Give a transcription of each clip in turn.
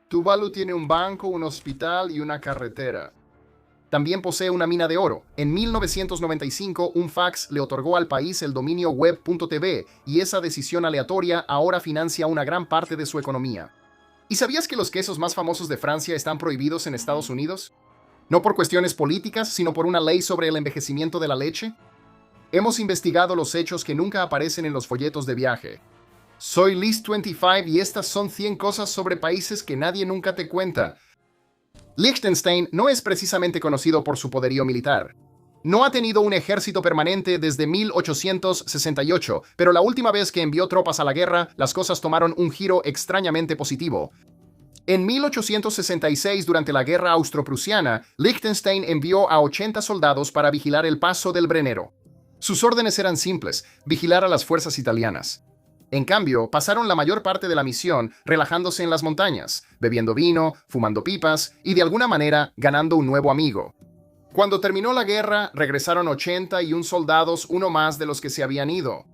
Tuvalu tiene un banco, un hospital y una carretera. También posee una mina de oro. En 1995, un fax le otorgó al país el dominio web.tv y esa decisión aleatoria ahora financia una gran parte de su economía. ¿Y sabías que los quesos más famosos de Francia están prohibidos en Estados Unidos? No por cuestiones políticas, sino por una ley sobre el envejecimiento de la leche. Hemos investigado los hechos que nunca aparecen en los folletos de viaje. Soy Liz25 y estas son 100 cosas sobre países que nadie nunca te cuenta. Liechtenstein no es precisamente conocido por su poderío militar. No ha tenido un ejército permanente desde 1868, pero la última vez que envió tropas a la guerra, las cosas tomaron un giro extrañamente positivo. En 1866, durante la Guerra Austro-Prusiana, Liechtenstein envió a 80 soldados para vigilar el paso del Brennero. Sus órdenes eran simples: vigilar a las fuerzas italianas. En cambio, pasaron la mayor parte de la misión relajándose en las montañas, bebiendo vino, fumando pipas y de alguna manera ganando un nuevo amigo. Cuando terminó la guerra, regresaron 81 soldados, uno más de los que se habían ido.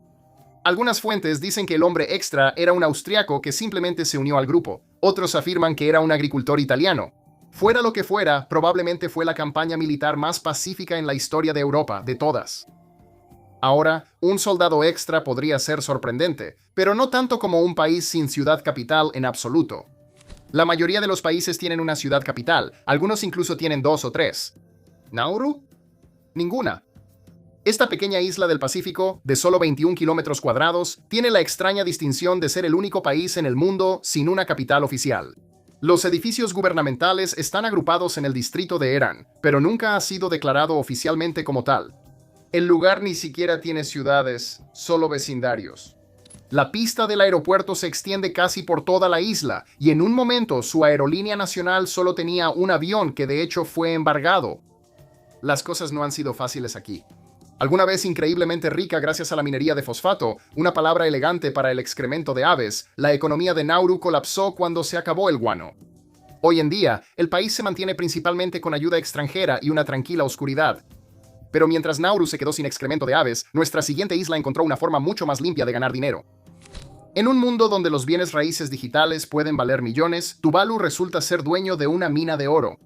Algunas fuentes dicen que el hombre extra era un austriaco que simplemente se unió al grupo. Otros afirman que era un agricultor italiano. Fuera lo que fuera, probablemente fue la campaña militar más pacífica en la historia de Europa, de todas. Ahora, un soldado extra podría ser sorprendente, pero no tanto como un país sin ciudad capital en absoluto. La mayoría de los países tienen una ciudad capital, algunos incluso tienen 2 o 3. ¿Nauru? Ninguna. Esta pequeña isla del Pacífico, de solo 21 kilómetros cuadrados, tiene la extraña distinción de ser el único país en el mundo sin una capital oficial. Los edificios gubernamentales están agrupados en el distrito de Eran, pero nunca ha sido declarado oficialmente como tal. El lugar ni siquiera tiene ciudades, solo vecindarios. La pista del aeropuerto se extiende casi por toda la isla, y en un momento su aerolínea nacional solo tenía un avión que de hecho fue embargado. Las cosas no han sido fáciles aquí. Alguna vez increíblemente rica gracias a la minería de fosfato, una palabra elegante para el excremento de aves, la economía de Nauru colapsó cuando se acabó el guano. Hoy en día, el país se mantiene principalmente con ayuda extranjera y una tranquila oscuridad. Pero mientras Nauru se quedó sin excremento de aves, nuestra siguiente isla encontró una forma mucho más limpia de ganar dinero. En un mundo donde los bienes raíces digitales pueden valer millones, Tuvalu resulta ser dueño de una mina de oro.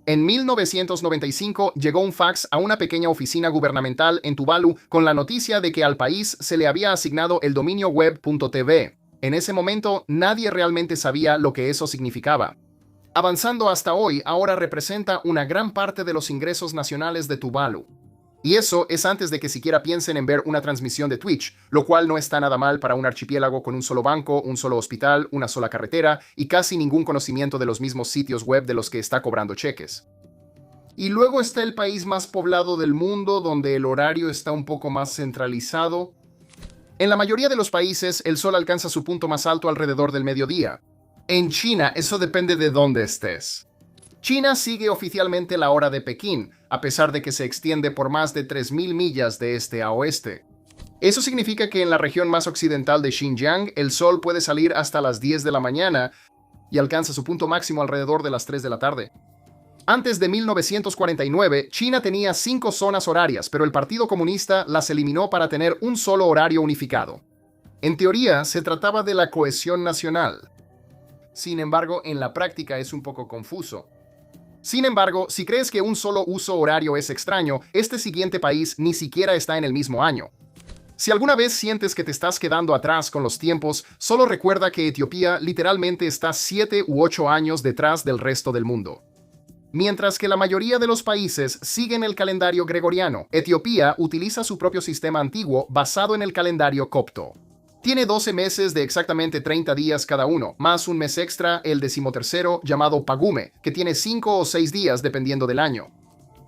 En 1995 llegó un fax a una pequeña oficina gubernamental en Tuvalu con la noticia de que al país se le había asignado el dominio web.tv. En ese momento, nadie realmente sabía lo que eso significaba. Avanzando hasta hoy, ahora representa una gran parte de los ingresos nacionales de Tuvalu. Y eso es antes de que siquiera piensen en ver una transmisión de Twitch, lo cual no está nada mal para un archipiélago con un solo banco, un solo hospital, una sola carretera y casi ningún conocimiento de los mismos sitios web de los que está cobrando cheques. Y luego está el país más poblado del mundo, donde el horario está un poco más centralizado. En la mayoría de los países, el sol alcanza su punto más alto alrededor del mediodía. En China, eso depende de dónde estés. China sigue oficialmente la hora de Pekín, a pesar de que se extiende por más de 3.000 millas de este a oeste. Eso significa que en la región más occidental de Xinjiang, el sol puede salir hasta las 10 de la mañana y alcanza su punto máximo alrededor de las 3 de la tarde. Antes de 1949, China tenía 5 zonas horarias, pero el Partido Comunista las eliminó para tener un solo horario unificado. En teoría, se trataba de la cohesión nacional. Sin embargo, en la práctica es un poco confuso. Sin embargo, si crees que un solo uso horario es extraño, este siguiente país ni siquiera está en el mismo año. Si alguna vez sientes que te estás quedando atrás con los tiempos, solo recuerda que Etiopía literalmente está 7 u 8 años detrás del resto del mundo. Mientras que la mayoría de los países siguen el calendario gregoriano, Etiopía utiliza su propio sistema antiguo basado en el calendario copto. Tiene 12 meses de exactamente 30 días cada uno, más un mes extra, el 13º, llamado Pagume, que tiene 5 o 6 días dependiendo del año.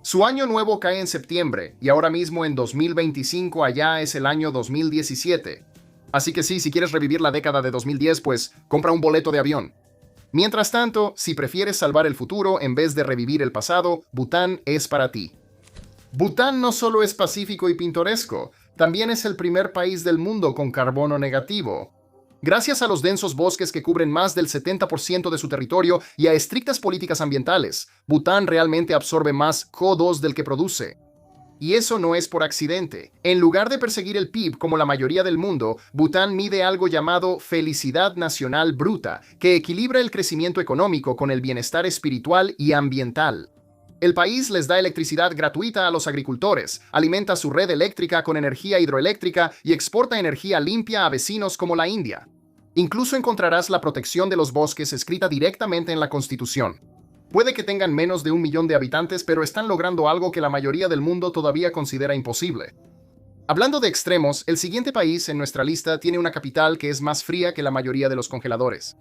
Su año nuevo cae en septiembre, y ahora mismo en 2025 allá es el año 2017. Así que sí, si quieres revivir la década de 2010, pues compra un boleto de avión. Mientras tanto, si prefieres salvar el futuro en vez de revivir el pasado, Bután es para ti. Bután no solo es pacífico y pintoresco, también es el primer país del mundo con carbono negativo. Gracias a los densos bosques que cubren más del 70% de su territorio y a estrictas políticas ambientales, Bután realmente absorbe más CO2 del que produce. Y eso no es por accidente. En lugar de perseguir el PIB como la mayoría del mundo, Bután mide algo llamado felicidad nacional bruta, que equilibra el crecimiento económico con el bienestar espiritual y ambiental. El país les da electricidad gratuita a los agricultores, alimenta su red eléctrica con energía hidroeléctrica y exporta energía limpia a vecinos como la India. Incluso encontrarás la protección de los bosques escrita directamente en la Constitución. Puede que tengan menos de 1 millón de habitantes, pero están logrando algo que la mayoría del mundo todavía considera imposible. Hablando de extremos, el siguiente país en nuestra lista tiene una capital que es más fría que la mayoría de los congeladores.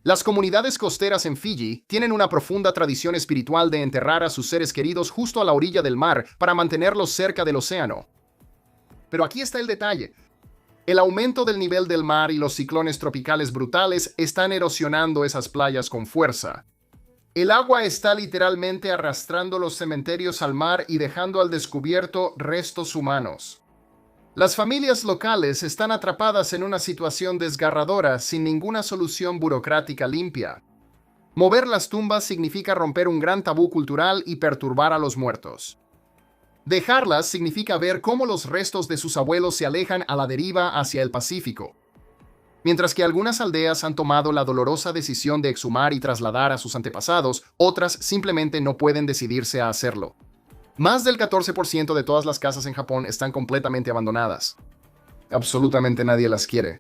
Las comunidades costeras en Fiji tienen una profunda tradición espiritual de enterrar a sus seres queridos justo a la orilla del mar para mantenerlos cerca del océano. Pero aquí está el detalle. El aumento del nivel del mar y los ciclones tropicales brutales están erosionando esas playas con fuerza. El agua está literalmente arrastrando los cementerios al mar y dejando al descubierto restos humanos. Las familias locales están atrapadas en una situación desgarradora sin ninguna solución burocrática limpia. Mover las tumbas significa romper un gran tabú cultural y perturbar a los muertos. Dejarlas significa ver cómo los restos de sus abuelos se alejan a la deriva hacia el Pacífico. Mientras que algunas aldeas han tomado la dolorosa decisión de exhumar y trasladar a sus antepasados, otras simplemente no pueden decidirse a hacerlo. Más del 14% de todas las casas en Japón están completamente abandonadas. Absolutamente nadie las quiere.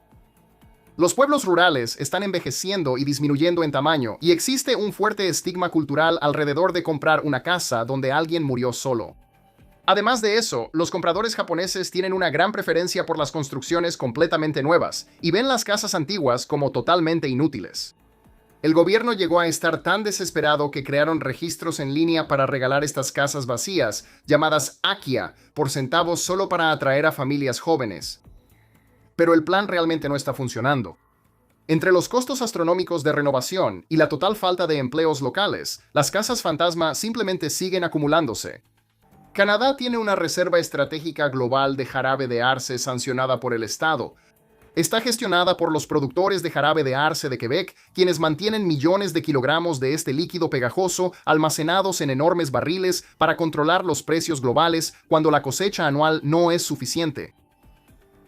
Los pueblos rurales están envejeciendo y disminuyendo en tamaño, y existe un fuerte estigma cultural alrededor de comprar una casa donde alguien murió solo. Además de eso, los compradores japoneses tienen una gran preferencia por las construcciones completamente nuevas y ven las casas antiguas como totalmente inútiles. El gobierno llegó a estar tan desesperado que crearon registros en línea para regalar estas casas vacías, llamadas Akia, por centavos solo para atraer a familias jóvenes. Pero el plan realmente no está funcionando. Entre los costos astronómicos de renovación y la total falta de empleos locales, las casas fantasma simplemente siguen acumulándose. Canadá tiene una reserva estratégica global de jarabe de arce sancionada por el Estado. Está gestionada por los productores de jarabe de arce de Quebec, quienes mantienen millones de kilogramos de este líquido pegajoso almacenados en enormes barriles para controlar los precios globales cuando la cosecha anual no es suficiente.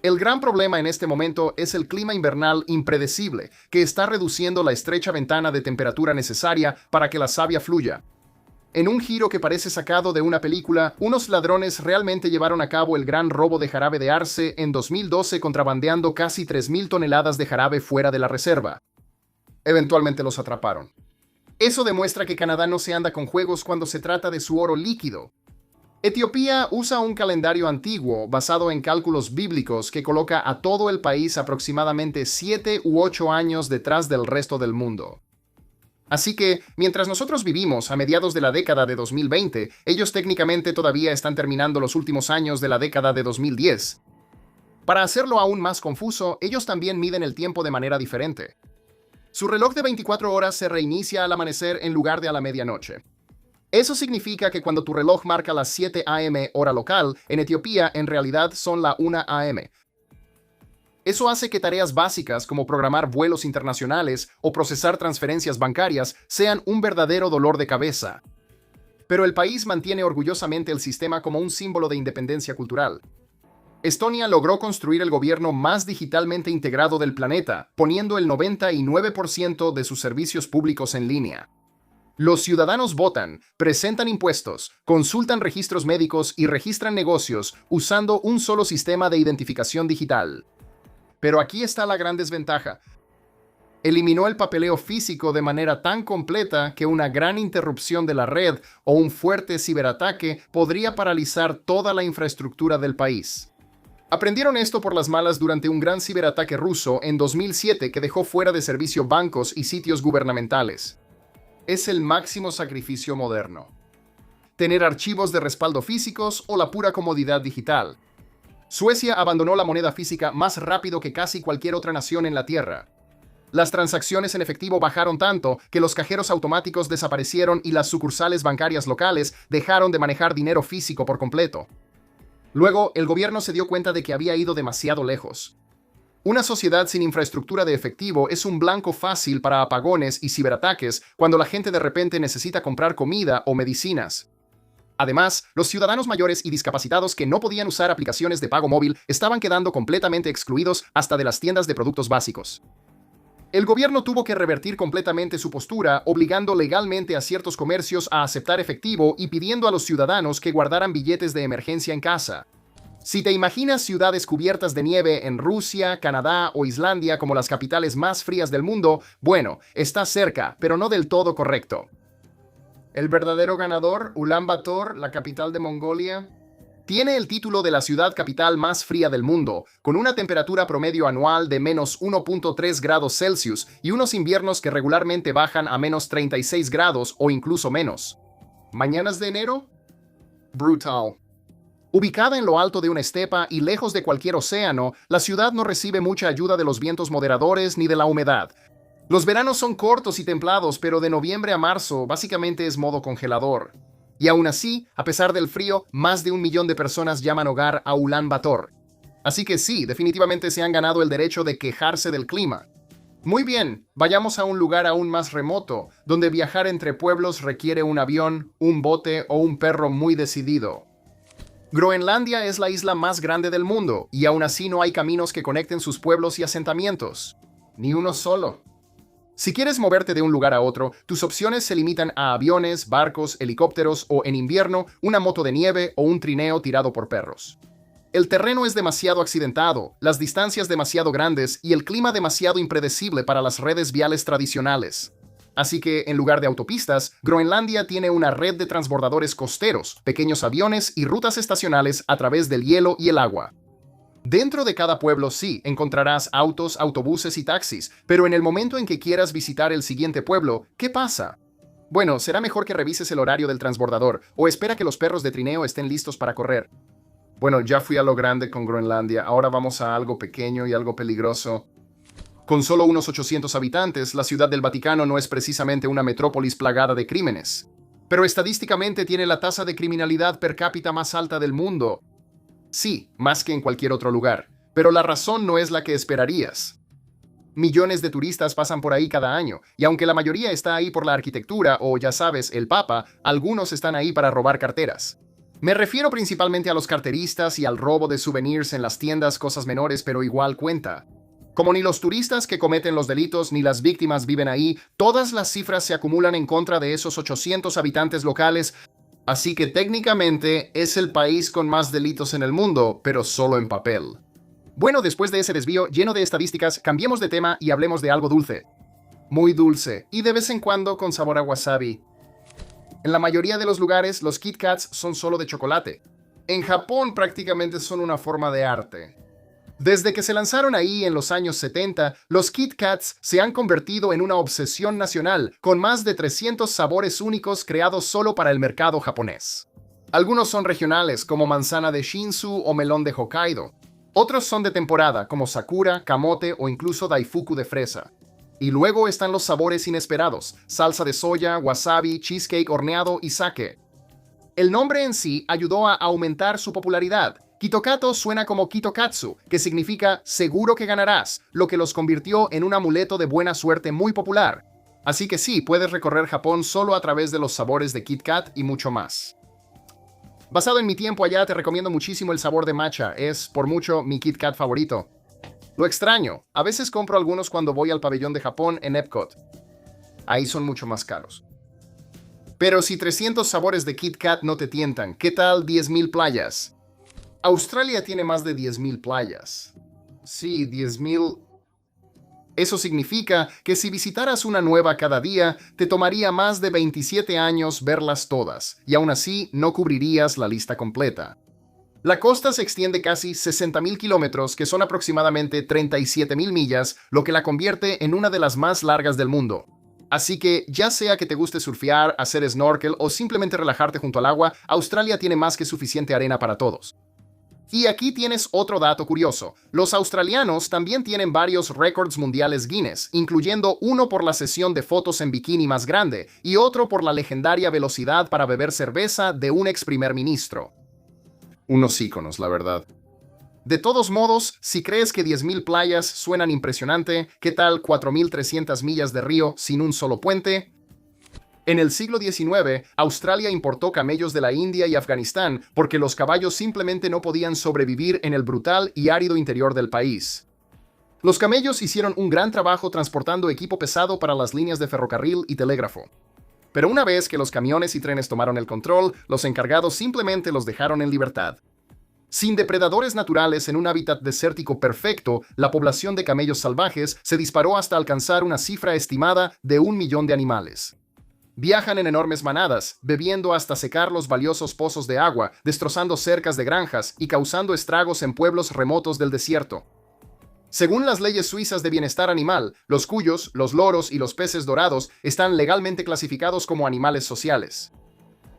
El gran problema en este momento es el clima invernal impredecible, que está reduciendo la estrecha ventana de temperatura necesaria para que la savia fluya. En un giro que parece sacado de una película, unos ladrones realmente llevaron a cabo el gran robo de jarabe de arce en 2012 contrabandeando casi 3.000 toneladas de jarabe fuera de la reserva. Eventualmente los atraparon. Eso demuestra que Canadá no se anda con juegos cuando se trata de su oro líquido. Etiopía usa un calendario antiguo basado en cálculos bíblicos que coloca a todo el país aproximadamente 7 u 8 años detrás del resto del mundo. Así que, mientras nosotros vivimos a mediados de la década de 2020, ellos técnicamente todavía están terminando los últimos años de la década de 2010. Para hacerlo aún más confuso, ellos también miden el tiempo de manera diferente. Su reloj de 24 horas se reinicia al amanecer en lugar de a la medianoche. Eso significa que cuando tu reloj marca las 7 a.m. hora local, en Etiopía en realidad son la 1 a.m., Eso hace que tareas básicas como programar vuelos internacionales o procesar transferencias bancarias sean un verdadero dolor de cabeza. Pero el país mantiene orgullosamente el sistema como un símbolo de independencia cultural. Estonia logró construir el gobierno más digitalmente integrado del planeta, poniendo el 99% de sus servicios públicos en línea. Los ciudadanos votan, presentan impuestos, consultan registros médicos y registran negocios usando un solo sistema de identificación digital. Pero aquí está la gran desventaja. Eliminó el papeleo físico de manera tan completa que una gran interrupción de la red o un fuerte ciberataque podría paralizar toda la infraestructura del país. Aprendieron esto por las malas durante un gran ciberataque ruso en 2007 que dejó fuera de servicio bancos y sitios gubernamentales. Es el máximo sacrificio moderno. Tener archivos de respaldo físicos o la pura comodidad digital. Suecia abandonó la moneda física más rápido que casi cualquier otra nación en la Tierra. Las transacciones en efectivo bajaron tanto que los cajeros automáticos desaparecieron y las sucursales bancarias locales dejaron de manejar dinero físico por completo. Luego, el gobierno se dio cuenta de que había ido demasiado lejos. Una sociedad sin infraestructura de efectivo es un blanco fácil para apagones y ciberataques cuando la gente de repente necesita comprar comida o medicinas. Además, los ciudadanos mayores y discapacitados que no podían usar aplicaciones de pago móvil estaban quedando completamente excluidos hasta de las tiendas de productos básicos. El gobierno tuvo que revertir completamente su postura, obligando legalmente a ciertos comercios a aceptar efectivo y pidiendo a los ciudadanos que guardaran billetes de emergencia en casa. Si te imaginas ciudades cubiertas de nieve en Rusia, Canadá o Islandia como las capitales más frías del mundo, bueno, está cerca, pero no del todo correcto. El verdadero ganador, Ulan Bator, la capital de Mongolia, tiene el título de la ciudad capital más fría del mundo, con una temperatura promedio anual de menos 1.3 grados Celsius y unos inviernos que regularmente bajan a menos 36 grados o incluso menos. ¿Mañanas de enero? Brutal. Ubicada en lo alto de una estepa y lejos de cualquier océano, la ciudad no recibe mucha ayuda de los vientos moderadores ni de la humedad. Los veranos son cortos y templados, pero de noviembre a marzo básicamente es modo congelador. Y aún así, a pesar del frío, más de 1 millón de personas llaman hogar a Ulan Bator. Así que sí, definitivamente se han ganado el derecho de quejarse del clima. Muy bien, vayamos a un lugar aún más remoto, donde viajar entre pueblos requiere un avión, un bote o un perro muy decidido. Groenlandia es la isla más grande del mundo, y aún así no hay caminos que conecten sus pueblos y asentamientos. Ni uno solo. Si quieres moverte de un lugar a otro, tus opciones se limitan a aviones, barcos, helicópteros o, en invierno, una moto de nieve o un trineo tirado por perros. El terreno es demasiado accidentado, las distancias demasiado grandes y el clima demasiado impredecible para las redes viales tradicionales. Así que, en lugar de autopistas, Groenlandia tiene una red de transbordadores costeros, pequeños aviones y rutas estacionales a través del hielo y el agua. Dentro de cada pueblo sí, encontrarás autos, autobuses y taxis, pero en el momento en que quieras visitar el siguiente pueblo, ¿qué pasa? Bueno, será mejor que revises el horario del transbordador o espera que los perros de trineo estén listos para correr. Bueno, ya fui a lo grande con Groenlandia, ahora vamos a algo pequeño y algo peligroso. Con solo unos 800 habitantes, la Ciudad del Vaticano no es precisamente una metrópolis plagada de crímenes. Pero estadísticamente tiene la tasa de criminalidad per cápita más alta del mundo. Sí, más que en cualquier otro lugar, pero la razón no es la que esperarías. Millones de turistas pasan por ahí cada año, y aunque la mayoría está ahí por la arquitectura o, ya sabes, el Papa, algunos están ahí para robar carteras. Me refiero principalmente a los carteristas y al robo de souvenirs en las tiendas, cosas menores, pero igual cuenta. Como ni los turistas que cometen los delitos ni las víctimas viven ahí, todas las cifras se acumulan en contra de esos 800 habitantes locales. Así que técnicamente es el país con más delitos en el mundo, pero solo en papel. Bueno, después de ese desvío lleno de estadísticas, cambiemos de tema y hablemos de algo dulce. Muy dulce, y de vez en cuando con sabor a wasabi. En la mayoría de los lugares, los Kit Kats son solo de chocolate. En Japón prácticamente son una forma de arte. Desde que se lanzaron ahí en los años 70, los Kit Kats se han convertido en una obsesión nacional, con más de 300 sabores únicos creados solo para el mercado japonés. Algunos son regionales, como manzana de Shinsu o melón de Hokkaido. Otros son de temporada, como sakura, camote o incluso daifuku de fresa. Y luego están los sabores inesperados, salsa de soya, wasabi, cheesecake horneado y sake. El nombre en sí ayudó a aumentar su popularidad. Kitokato suena como Kitokatsu, que significa seguro que ganarás, lo que los convirtió en un amuleto de buena suerte muy popular. Así que sí, puedes recorrer Japón solo a través de los sabores de Kit Kat y mucho más. Basado en mi tiempo allá, te recomiendo muchísimo el sabor de matcha, es por mucho mi Kit Kat favorito. Lo extraño, a veces compro algunos cuando voy al pabellón de Japón en Epcot. Ahí son mucho más caros. Pero si 300 sabores de Kit Kat no te tientan, ¿qué tal 10.000 playas? Australia tiene más de 10.000 playas. Sí, 10.000. Eso significa que si visitaras una nueva cada día, te tomaría más de 27 años verlas todas, y aún así no cubrirías la lista completa. La costa se extiende casi 60.000 kilómetros, que son aproximadamente 37.000 millas, lo que la convierte en una de las más largas del mundo. Así que, ya sea que te guste surfear, hacer snorkel o simplemente relajarte junto al agua, Australia tiene más que suficiente arena para todos. Y aquí tienes otro dato curioso. Los australianos también tienen varios récords mundiales Guinness, incluyendo uno por la sesión de fotos en bikini más grande y otro por la legendaria velocidad para beber cerveza de un ex primer ministro. Unos íconos, la verdad. De todos modos, si crees que 10.000 playas suenan impresionante, ¿qué tal 4.300 millas de río sin un solo puente? En el siglo XIX, Australia importó camellos de la India y Afganistán porque los caballos simplemente no podían sobrevivir en el brutal y árido interior del país. Los camellos hicieron un gran trabajo transportando equipo pesado para las líneas de ferrocarril y telégrafo. Pero una vez que los camiones y trenes tomaron el control, los encargados simplemente los dejaron en libertad. Sin depredadores naturales en un hábitat desértico perfecto, la población de camellos salvajes se disparó hasta alcanzar una cifra estimada de 1 millón de animales. Viajan en enormes manadas, bebiendo hasta secar los valiosos pozos de agua, destrozando cercas de granjas y causando estragos en pueblos remotos del desierto. Según las leyes suizas de bienestar animal, los cuyos, los loros y los peces dorados están legalmente clasificados como animales sociales.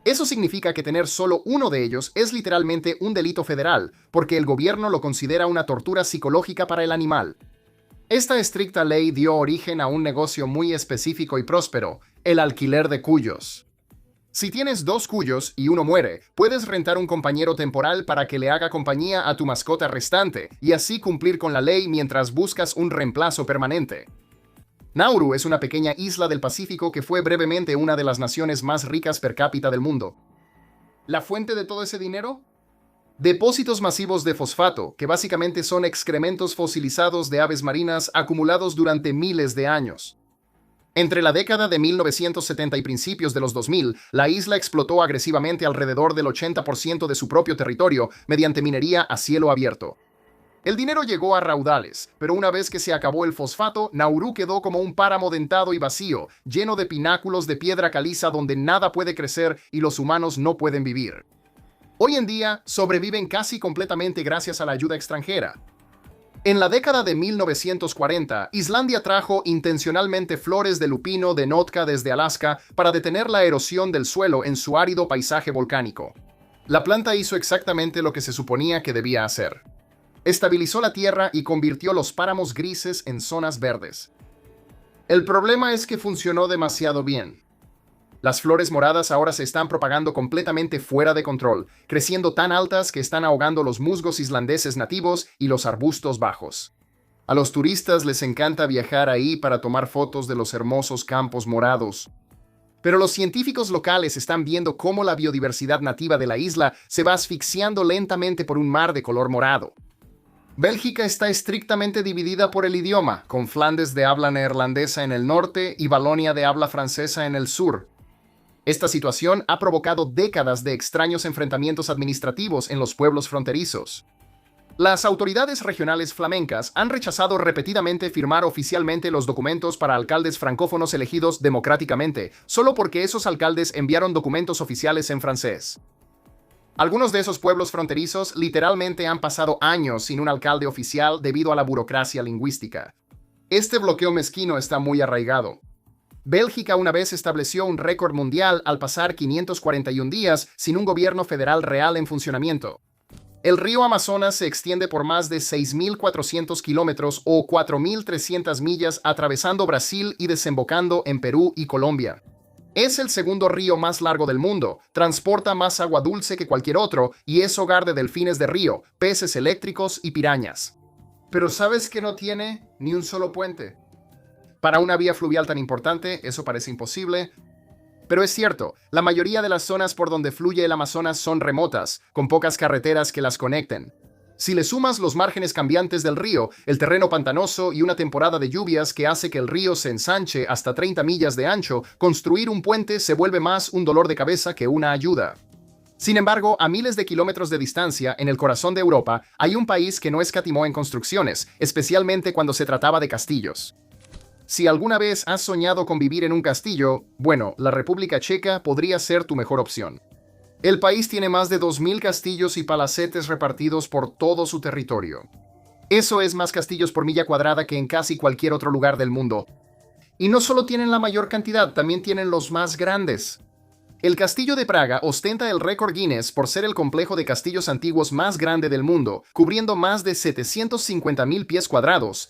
Eso significa que tener solo uno de ellos es literalmente un delito federal, porque el gobierno lo considera una tortura psicológica para el animal. Esta estricta ley dio origen a un negocio muy específico y próspero, el alquiler de cuyos. Si tienes 2 cuyos y uno muere, puedes rentar un compañero temporal para que le haga compañía a tu mascota restante y así cumplir con la ley mientras buscas un reemplazo permanente. Nauru es una pequeña isla del Pacífico que fue brevemente una de las naciones más ricas per cápita del mundo. ¿La fuente de todo ese dinero? Depósitos masivos de fosfato, que básicamente son excrementos fosilizados de aves marinas acumulados durante miles de años. Entre la década de 1970 y principios de los 2000, la isla explotó agresivamente alrededor del 80% de su propio territorio mediante minería a cielo abierto. El dinero llegó a raudales, pero una vez que se acabó el fosfato, Nauru quedó como un páramo dentado y vacío, lleno de pináculos de piedra caliza donde nada puede crecer y los humanos no pueden vivir. Hoy en día, sobreviven casi completamente gracias a la ayuda extranjera. En la década de 1940, Islandia trajo intencionalmente flores de lupino de Nootka desde Alaska para detener la erosión del suelo en su árido paisaje volcánico. La planta hizo exactamente lo que se suponía que debía hacer. Estabilizó la tierra y convirtió los páramos grises en zonas verdes. El problema es que funcionó demasiado bien. Las flores moradas ahora se están propagando completamente fuera de control, creciendo tan altas que están ahogando los musgos islandeses nativos y los arbustos bajos. A los turistas les encanta viajar ahí para tomar fotos de los hermosos campos morados. Pero los científicos locales están viendo cómo la biodiversidad nativa de la isla se va asfixiando lentamente por un mar de color morado. Bélgica está estrictamente dividida por el idioma, con Flandes de habla neerlandesa en el norte y Valonia de habla francesa en el sur. Esta situación ha provocado décadas de extraños enfrentamientos administrativos en los pueblos fronterizos. Las autoridades regionales flamencas han rechazado repetidamente firmar oficialmente los documentos para alcaldes francófonos elegidos democráticamente, solo porque esos alcaldes enviaron documentos oficiales en francés. Algunos de esos pueblos fronterizos literalmente han pasado años sin un alcalde oficial debido a la burocracia lingüística. Este bloqueo mezquino está muy arraigado. Bélgica una vez estableció un récord mundial al pasar 541 días sin un gobierno federal real en funcionamiento. El río Amazonas se extiende por más de 6.400 kilómetros o 4.300 millas atravesando Brasil y desembocando en Perú y Colombia. Es el segundo río más largo del mundo, transporta más agua dulce que cualquier otro y es hogar de delfines de río, peces eléctricos y pirañas. Pero ¿sabes que no tiene ni un solo puente? Para una vía fluvial tan importante, eso parece imposible. Pero es cierto, la mayoría de las zonas por donde fluye el Amazonas son remotas, con pocas carreteras que las conecten. Si le sumas los márgenes cambiantes del río, el terreno pantanoso y una temporada de lluvias que hace que el río se ensanche hasta 30 millas de ancho, construir un puente se vuelve más un dolor de cabeza que una ayuda. Sin embargo, a miles de kilómetros de distancia, en el corazón de Europa, hay un país que no escatimó en construcciones, especialmente cuando se trataba de castillos. Si alguna vez has soñado con vivir en un castillo, bueno, la República Checa podría ser tu mejor opción. El país tiene más de 2.000 castillos y palacetes repartidos por todo su territorio. Eso es más castillos por milla cuadrada que en casi cualquier otro lugar del mundo. Y no solo tienen la mayor cantidad, también tienen los más grandes. El Castillo de Praga ostenta el récord Guinness por ser el complejo de castillos antiguos más grande del mundo, cubriendo más de 750.000 pies cuadrados.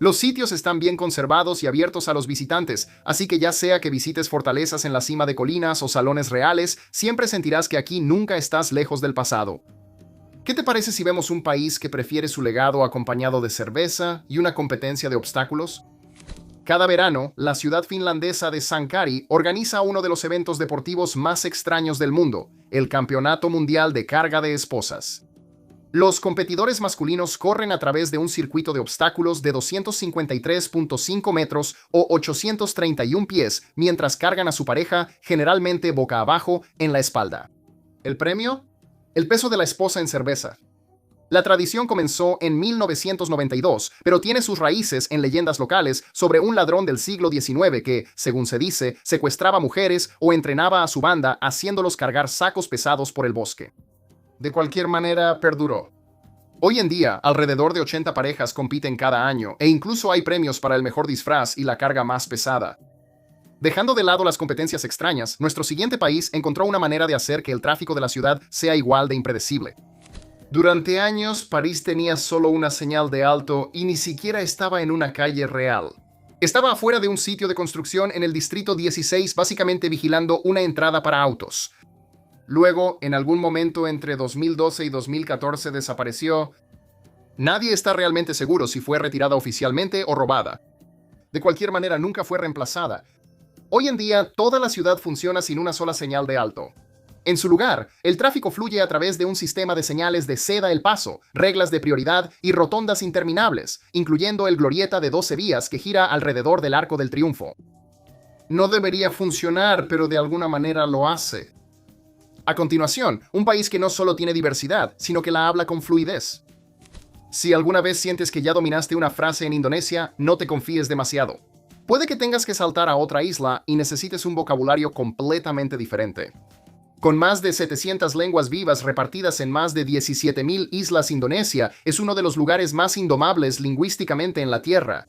Los sitios están bien conservados y abiertos a los visitantes, así que ya sea que visites fortalezas en la cima de colinas o salones reales, siempre sentirás que aquí nunca estás lejos del pasado. ¿Qué te parece si vemos un país que prefiere su legado acompañado de cerveza y una competencia de obstáculos? Cada verano, la ciudad finlandesa de Sankari organiza uno de los eventos deportivos más extraños del mundo, el Campeonato Mundial de Carga de Esposas. Los competidores masculinos corren a través de un circuito de obstáculos de 253.5 metros o 831 pies mientras cargan a su pareja, generalmente boca abajo, en la espalda. ¿El premio? El peso de la esposa en cerveza. La tradición comenzó en 1992, pero tiene sus raíces en leyendas locales sobre un ladrón del siglo XIX que, según se dice, secuestraba mujeres o entrenaba a su banda haciéndolos cargar sacos pesados por el bosque. De cualquier manera, perduró. Hoy en día, alrededor de 80 parejas compiten cada año, e incluso hay premios para el mejor disfraz y la carga más pesada. Dejando de lado las competencias extrañas, nuestro siguiente país encontró una manera de hacer que el tráfico de la ciudad sea igual de impredecible. Durante años, París tenía solo una señal de alto y ni siquiera estaba en una calle real. Estaba afuera de un sitio de construcción en el distrito 16, básicamente vigilando una entrada para autos. Luego, en algún momento entre 2012 y 2014 desapareció. Nadie está realmente seguro si fue retirada oficialmente o robada. De cualquier manera, nunca fue reemplazada. Hoy en día, toda la ciudad funciona sin una sola señal de alto. En su lugar, el tráfico fluye a través de un sistema de señales de ceda el paso, reglas de prioridad y rotondas interminables, incluyendo el glorieta de 12 vías que gira alrededor del Arco del Triunfo. No debería funcionar, pero de alguna manera lo hace. A continuación, un país que no solo tiene diversidad, sino que la habla con fluidez. Si alguna vez sientes que ya dominaste una frase en Indonesia, no te confíes demasiado. Puede que tengas que saltar a otra isla y necesites un vocabulario completamente diferente. Con más de 700 lenguas vivas repartidas en más de 17.000 islas, Indonesia es uno de los lugares más indomables lingüísticamente en la Tierra.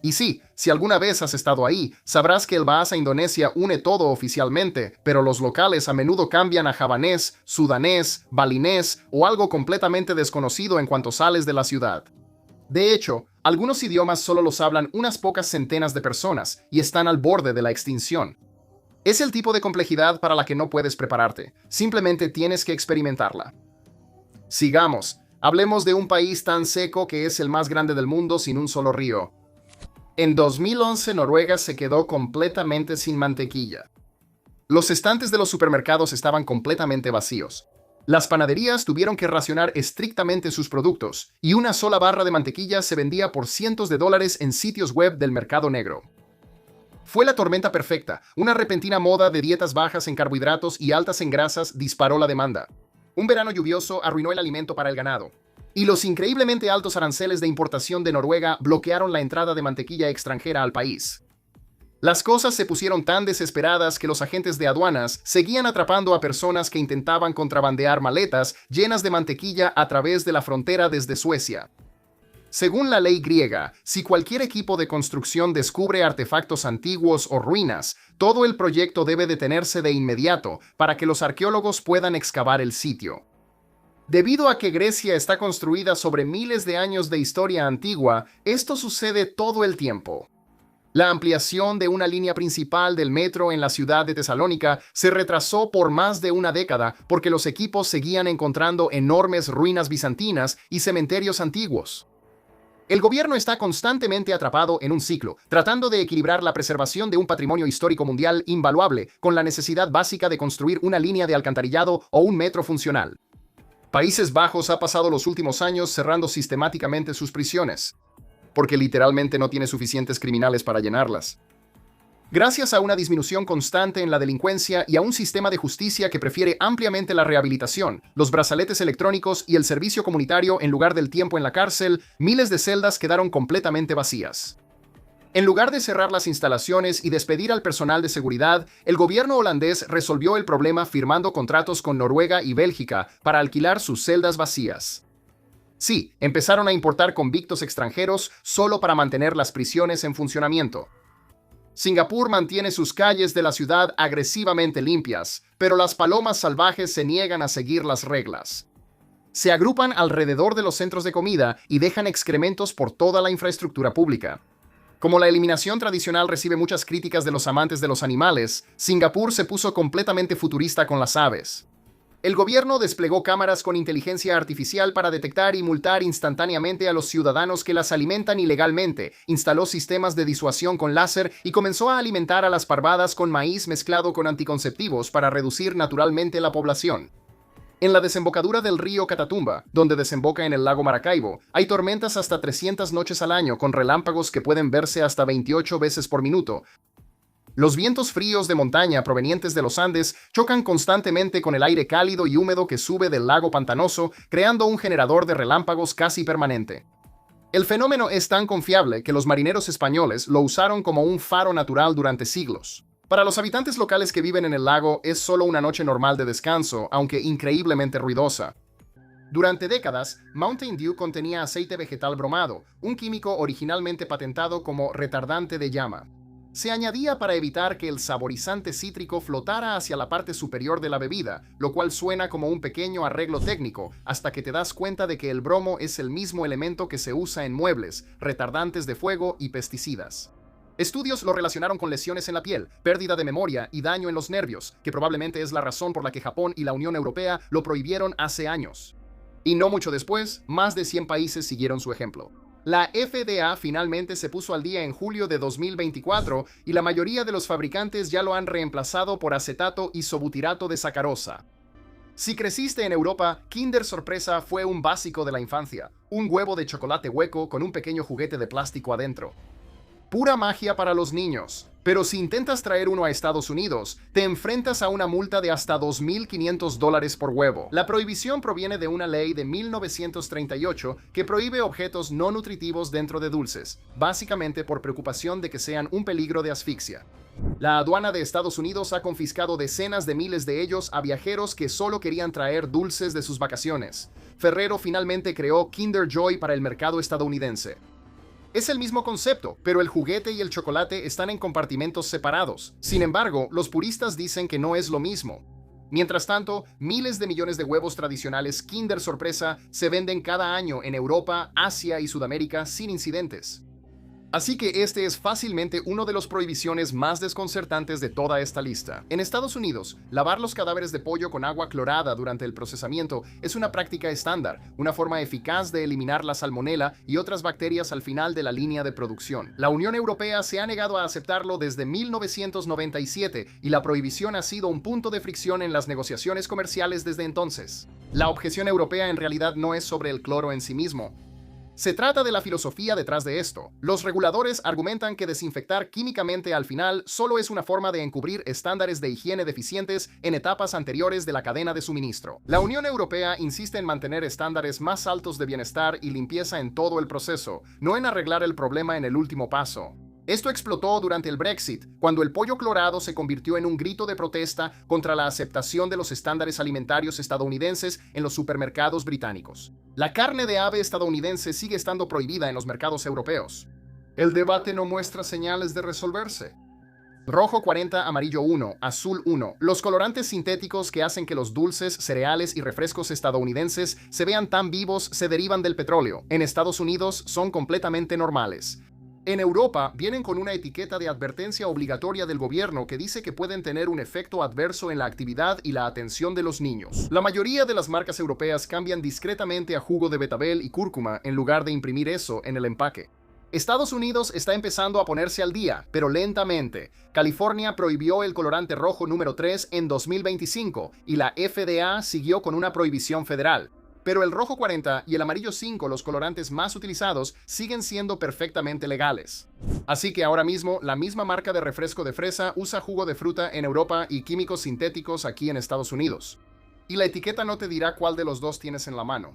Y sí, si alguna vez has estado ahí, sabrás que el Bahasa Indonesia une todo oficialmente, pero los locales a menudo cambian a javanés, sudanés, balinés o algo completamente desconocido en cuanto sales de la ciudad. De hecho, algunos idiomas solo los hablan unas pocas centenas de personas y están al borde de la extinción. Es el tipo de complejidad para la que no puedes prepararte, simplemente tienes que experimentarla. Sigamos, hablemos de un país tan seco que es el más grande del mundo sin un solo río. En 2011, Noruega se quedó completamente sin mantequilla. Los estantes de los supermercados estaban completamente vacíos. Las panaderías tuvieron que racionar estrictamente sus productos, y una sola barra de mantequilla se vendía por cientos de dólares en sitios web del mercado negro. Fue la tormenta perfecta. Una repentina moda de dietas bajas en carbohidratos y altas en grasas disparó la demanda. Un verano lluvioso arruinó el alimento para el ganado. Y los increíblemente altos aranceles de importación de Noruega bloquearon la entrada de mantequilla extranjera al país. Las cosas se pusieron tan desesperadas que los agentes de aduanas seguían atrapando a personas que intentaban contrabandear maletas llenas de mantequilla a través de la frontera desde Suecia. Según la ley griega, si cualquier equipo de construcción descubre artefactos antiguos o ruinas, todo el proyecto debe detenerse de inmediato para que los arqueólogos puedan excavar el sitio. Debido a que Grecia está construida sobre miles de años de historia antigua, esto sucede todo el tiempo. La ampliación de una línea principal del metro en la ciudad de Tesalónica se retrasó por más de una década porque los equipos seguían encontrando enormes ruinas bizantinas y cementerios antiguos. El gobierno está constantemente atrapado en un ciclo, tratando de equilibrar la preservación de un patrimonio histórico mundial invaluable con la necesidad básica de construir una línea de alcantarillado o un metro funcional. Países Bajos ha pasado los últimos años cerrando sistemáticamente sus prisiones, porque literalmente no tiene suficientes criminales para llenarlas. Gracias a una disminución constante en la delincuencia y a un sistema de justicia que prefiere ampliamente la rehabilitación, los brazaletes electrónicos y el servicio comunitario en lugar del tiempo en la cárcel, miles de celdas quedaron completamente vacías. En lugar de cerrar las instalaciones y despedir al personal de seguridad, el gobierno holandés resolvió el problema firmando contratos con Noruega y Bélgica para alquilar sus celdas vacías. Sí, empezaron a importar convictos extranjeros solo para mantener las prisiones en funcionamiento. Singapur mantiene sus calles de la ciudad agresivamente limpias, pero las palomas salvajes se niegan a seguir las reglas. Se agrupan alrededor de los centros de comida y dejan excrementos por toda la infraestructura pública. Como la eliminación tradicional recibe muchas críticas de los amantes de los animales, Singapur se puso completamente futurista con las aves. El gobierno desplegó cámaras con inteligencia artificial para detectar y multar instantáneamente a los ciudadanos que las alimentan ilegalmente, instaló sistemas de disuasión con láser y comenzó a alimentar a las parvadas con maíz mezclado con anticonceptivos para reducir naturalmente la población. En la desembocadura del río Catatumba, donde desemboca en el lago Maracaibo, hay tormentas hasta 300 noches al año con relámpagos que pueden verse hasta 28 veces por minuto. Los vientos fríos de montaña provenientes de los Andes chocan constantemente con el aire cálido y húmedo que sube del lago pantanoso, creando un generador de relámpagos casi permanente. El fenómeno es tan confiable que los marineros españoles lo usaron como un faro natural durante siglos. Para los habitantes locales que viven en el lago es solo una noche normal de descanso, aunque increíblemente ruidosa. Durante décadas, Mountain Dew contenía aceite vegetal bromado, un químico originalmente patentado como retardante de llama. Se añadía para evitar que el saborizante cítrico flotara hacia la parte superior de la bebida, lo cual suena como un pequeño arreglo técnico, hasta que te das cuenta de que el bromo es el mismo elemento que se usa en muebles, retardantes de fuego y pesticidas. Estudios lo relacionaron con lesiones en la piel, pérdida de memoria y daño en los nervios, que probablemente es la razón por la que Japón y la Unión Europea lo prohibieron hace años. Y no mucho después, más de 100 países siguieron su ejemplo. La FDA finalmente se puso al día en julio de 2024 y la mayoría de los fabricantes ya lo han reemplazado por acetato isobutirato de sacarosa. Si creciste en Europa, Kinder Sorpresa fue un básico de la infancia, un huevo de chocolate hueco con un pequeño juguete de plástico adentro. Pura magia para los niños. Pero si intentas traer uno a Estados Unidos, te enfrentas a una multa de hasta $2.500 por huevo. La prohibición proviene de una ley de 1938 que prohíbe objetos no nutritivos dentro de dulces, básicamente por preocupación de que sean un peligro de asfixia. La aduana de Estados Unidos ha confiscado decenas de miles de ellos a viajeros que solo querían traer dulces de sus vacaciones. Ferrero finalmente creó Kinder Joy para el mercado estadounidense. Es el mismo concepto, pero el juguete y el chocolate están en compartimentos separados. Sin embargo, los puristas dicen que no es lo mismo. Mientras tanto, miles de millones de huevos tradicionales Kinder Sorpresa se venden cada año en Europa, Asia y Sudamérica sin incidentes. Así que este es fácilmente uno de las prohibiciones más desconcertantes de toda esta lista. En Estados Unidos, lavar los cadáveres de pollo con agua clorada durante el procesamiento es una práctica estándar, una forma eficaz de eliminar la salmonela y otras bacterias al final de la línea de producción. La Unión Europea se ha negado a aceptarlo desde 1997 y la prohibición ha sido un punto de fricción en las negociaciones comerciales desde entonces. La objeción europea en realidad no es sobre el cloro en sí mismo. Se trata de la filosofía detrás de esto. Los reguladores argumentan que desinfectar químicamente al final solo es una forma de encubrir estándares de higiene deficientes en etapas anteriores de la cadena de suministro. La Unión Europea insiste en mantener estándares más altos de bienestar y limpieza en todo el proceso, no en arreglar el problema en el último paso. Esto explotó durante el Brexit, cuando el pollo clorado se convirtió en un grito de protesta contra la aceptación de los estándares alimentarios estadounidenses en los supermercados británicos. La carne de ave estadounidense sigue estando prohibida en los mercados europeos. El debate no muestra señales de resolverse. Rojo 40, amarillo 1, azul 1. Los colorantes sintéticos que hacen que los dulces, cereales y refrescos estadounidenses se vean tan vivos se derivan del petróleo. En Estados Unidos son completamente normales. En Europa vienen con una etiqueta de advertencia obligatoria del gobierno que dice que pueden tener un efecto adverso en la actividad y la atención de los niños. La mayoría de las marcas europeas cambian discretamente a jugo de betabel y cúrcuma en lugar de imprimir eso en el empaque. Estados Unidos está empezando a ponerse al día, pero lentamente. California prohibió el colorante rojo número 3 en 2025 y la FDA siguió con una prohibición federal. Pero el rojo 40 y el amarillo 5, los colorantes más utilizados, siguen siendo perfectamente legales. Así que ahora mismo, la misma marca de refresco de fresa usa jugo de fruta en Europa y químicos sintéticos aquí en Estados Unidos. Y la etiqueta no te dirá cuál de los dos tienes en la mano.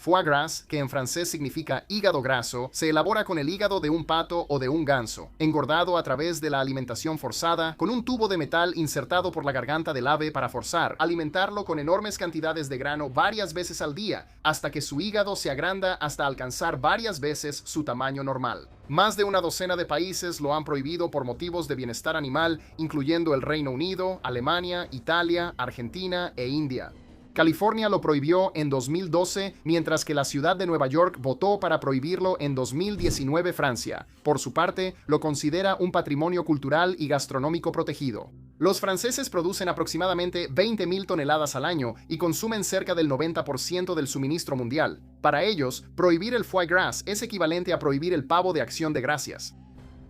Foie gras, que en francés significa hígado graso, se elabora con el hígado de un pato o de un ganso, engordado a través de la alimentación forzada, con un tubo de metal insertado por la garganta del ave para forzar, alimentarlo con enormes cantidades de grano varias veces al día, hasta que su hígado se agranda hasta alcanzar varias veces su tamaño normal. Más de una docena de países lo han prohibido por motivos de bienestar animal, incluyendo el Reino Unido, Alemania, Italia, Argentina e India. California lo prohibió en 2012, mientras que la ciudad de Nueva York votó para prohibirlo en 2019 Francia. Por su parte, lo considera un patrimonio cultural y gastronómico protegido. Los franceses producen aproximadamente 20.000 toneladas al año y consumen cerca del 90% del suministro mundial. Para ellos, prohibir el foie gras es equivalente a prohibir el pavo de Acción de Gracias.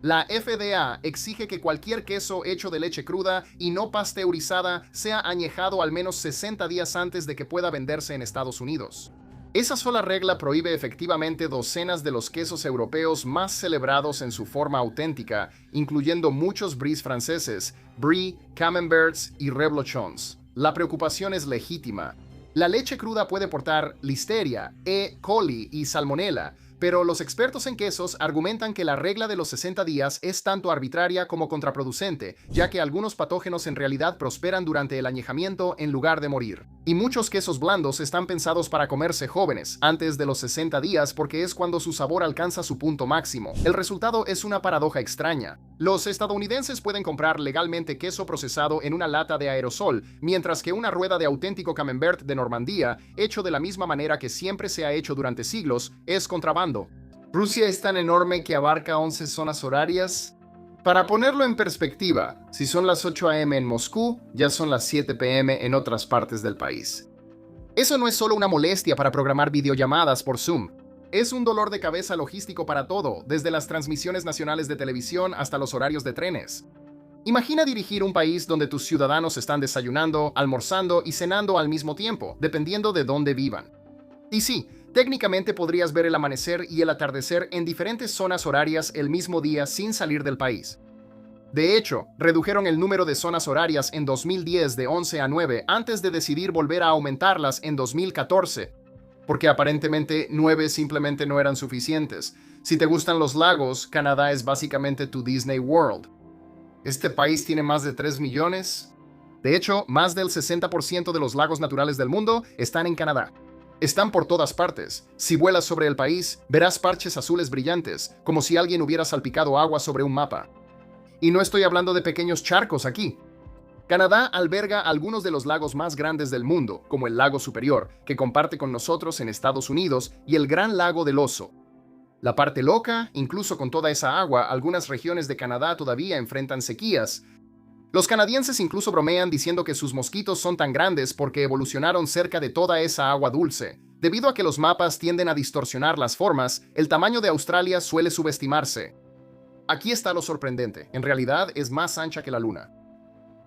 La FDA exige que cualquier queso hecho de leche cruda y no pasteurizada sea añejado al menos 60 días antes de que pueda venderse en Estados Unidos. Esa sola regla prohíbe efectivamente docenas de los quesos europeos más celebrados en su forma auténtica, incluyendo muchos bries franceses, brie, camemberts y reblochons. La preocupación es legítima. La leche cruda puede portar listeria, E. coli y salmonella, pero los expertos en quesos argumentan que la regla de los 60 días es tanto arbitraria como contraproducente, ya que algunos patógenos en realidad prosperan durante el añejamiento en lugar de morir. Y muchos quesos blandos están pensados para comerse jóvenes, antes de los 60 días, porque es cuando su sabor alcanza su punto máximo. El resultado es una paradoja extraña. Los estadounidenses pueden comprar legalmente queso procesado en una lata de aerosol, mientras que una rueda de auténtico camembert de Normandía, hecho de la misma manera que siempre se ha hecho durante siglos, es contrabando. Rusia es tan enorme que abarca 11 zonas horarias. Para ponerlo en perspectiva, si son las 8 a.m. en Moscú, ya son las 7 p.m. en otras partes del país. Eso no es solo una molestia para programar videollamadas por Zoom. Es un dolor de cabeza logístico para todo, desde las transmisiones nacionales de televisión hasta los horarios de trenes. Imagina dirigir un país donde tus ciudadanos están desayunando, almorzando y cenando al mismo tiempo, dependiendo de dónde vivan. Y sí, técnicamente podrías ver el amanecer y el atardecer en diferentes zonas horarias el mismo día sin salir del país. De hecho, redujeron el número de zonas horarias en 2010 de 11 a 9 antes de decidir volver a aumentarlas en 2014, porque aparentemente 9 simplemente no eran suficientes. Si te gustan los lagos, Canadá es básicamente tu Disney World. Este país tiene más de 3 millones. De hecho, más del 60% de los lagos naturales del mundo están en Canadá. Están por todas partes. Si vuelas sobre el país, verás parches azules brillantes, como si alguien hubiera salpicado agua sobre un mapa. Y no estoy hablando de pequeños charcos aquí. Canadá alberga algunos de los lagos más grandes del mundo, como el Lago Superior, que comparte con nosotros en Estados Unidos, y el Gran Lago del Oso. La parte loca, incluso con toda esa agua, algunas regiones de Canadá todavía enfrentan sequías. Los canadienses incluso bromean diciendo que sus mosquitos son tan grandes porque evolucionaron cerca de toda esa agua dulce. Debido a que los mapas tienden a distorsionar las formas, el tamaño de Australia suele subestimarse. Aquí está lo sorprendente, en realidad es más ancha que la Luna.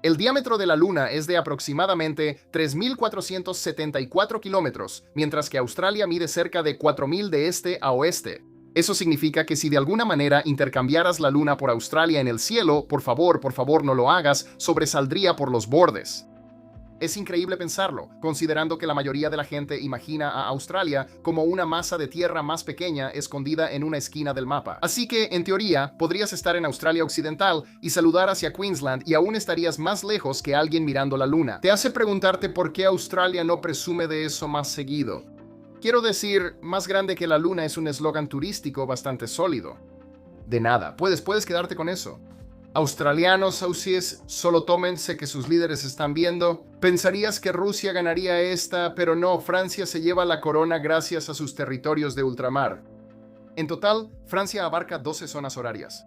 El diámetro de la Luna es de aproximadamente 3.474 kilómetros, mientras que Australia mide cerca de 4.000 de este a oeste. Eso significa que si de alguna manera intercambiaras la Luna por Australia en el cielo, por favor no lo hagas, sobresaldría por los bordes. Es increíble pensarlo, considerando que la mayoría de la gente imagina a Australia como una masa de tierra más pequeña escondida en una esquina del mapa. Así que, en teoría, podrías estar en Australia Occidental y saludar hacia Queensland y aún estarías más lejos que alguien mirando la Luna. Te hace preguntarte por qué Australia no presume de eso más seguido. Quiero decir, más grande que la Luna es un eslogan turístico bastante sólido. De nada, puedes quedarte con eso. Australianos, aussies, solo tómense que sus líderes están viendo. Pensarías que Rusia ganaría esta, pero no, Francia se lleva la corona gracias a sus territorios de ultramar. En total, Francia abarca 12 zonas horarias.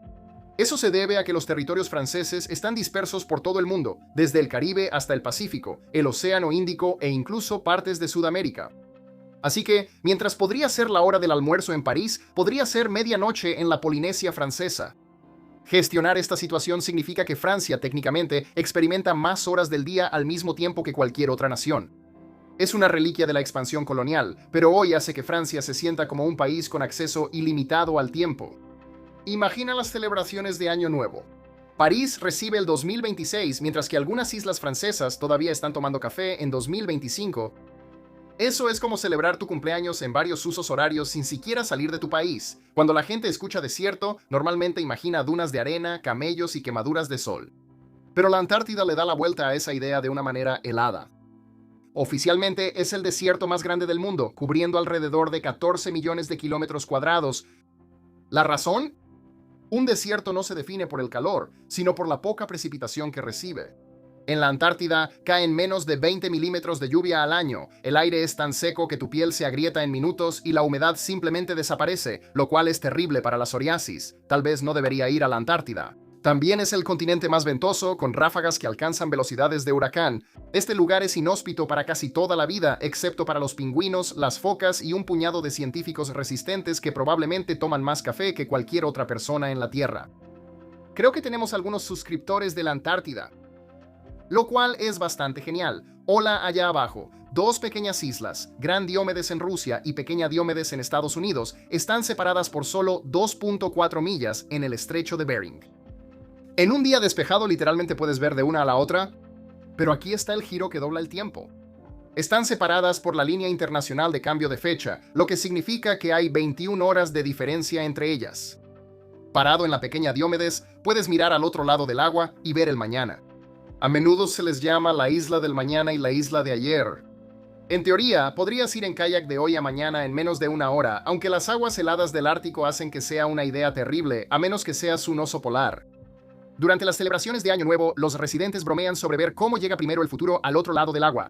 Eso se debe a que los territorios franceses están dispersos por todo el mundo, desde el Caribe hasta el Pacífico, el Océano Índico e incluso partes de Sudamérica. Así que, mientras podría ser la hora del almuerzo en París, podría ser medianoche en la Polinesia francesa. Gestionar esta situación significa que Francia, técnicamente, experimenta más horas del día al mismo tiempo que cualquier otra nación. Es una reliquia de la expansión colonial, pero hoy hace que Francia se sienta como un país con acceso ilimitado al tiempo. Imagina las celebraciones de Año Nuevo. París recibe el 2026, mientras que algunas islas francesas todavía están tomando café en 2025. Eso es como celebrar tu cumpleaños en varios usos horarios sin siquiera salir de tu país. Cuando la gente escucha desierto, normalmente imagina dunas de arena, camellos y quemaduras de sol. Pero la Antártida le da la vuelta a esa idea de una manera helada. Oficialmente es el desierto más grande del mundo, cubriendo alrededor de 14 millones de kilómetros cuadrados. ¿La razón? Un desierto no se define por el calor, sino por la poca precipitación que recibe. En la Antártida caen menos de 20 milímetros de lluvia al año, el aire es tan seco que tu piel se agrieta en minutos y la humedad simplemente desaparece, lo cual es terrible para la psoriasis. Tal vez no debería ir a la Antártida. También es el continente más ventoso, con ráfagas que alcanzan velocidades de huracán. Este lugar es inhóspito para casi toda la vida, excepto para los pingüinos, las focas y un puñado de científicos resistentes que probablemente toman más café que cualquier otra persona en la Tierra. Creo que tenemos algunos suscriptores de la Antártida, lo cual es bastante genial. Hola allá abajo. Dos pequeñas islas, Gran Diomedes en Rusia y Pequeña Diomedes en Estados Unidos, están separadas por solo 2.4 millas en el estrecho de Bering. En un día despejado literalmente puedes ver de una a la otra, pero aquí está el giro que dobla el tiempo. Están separadas por la línea internacional de cambio de fecha, lo que significa que hay 21 horas de diferencia entre ellas. Parado en la Pequeña Diomedes, puedes mirar al otro lado del agua y ver el mañana. A menudo se les llama la isla del mañana y la isla de ayer. En teoría, podrías ir en kayak de hoy a mañana en menos de una hora, aunque las aguas heladas del Ártico hacen que sea una idea terrible, a menos que seas un oso polar. Durante las celebraciones de Año Nuevo, los residentes bromean sobre ver cómo llega primero el futuro al otro lado del agua.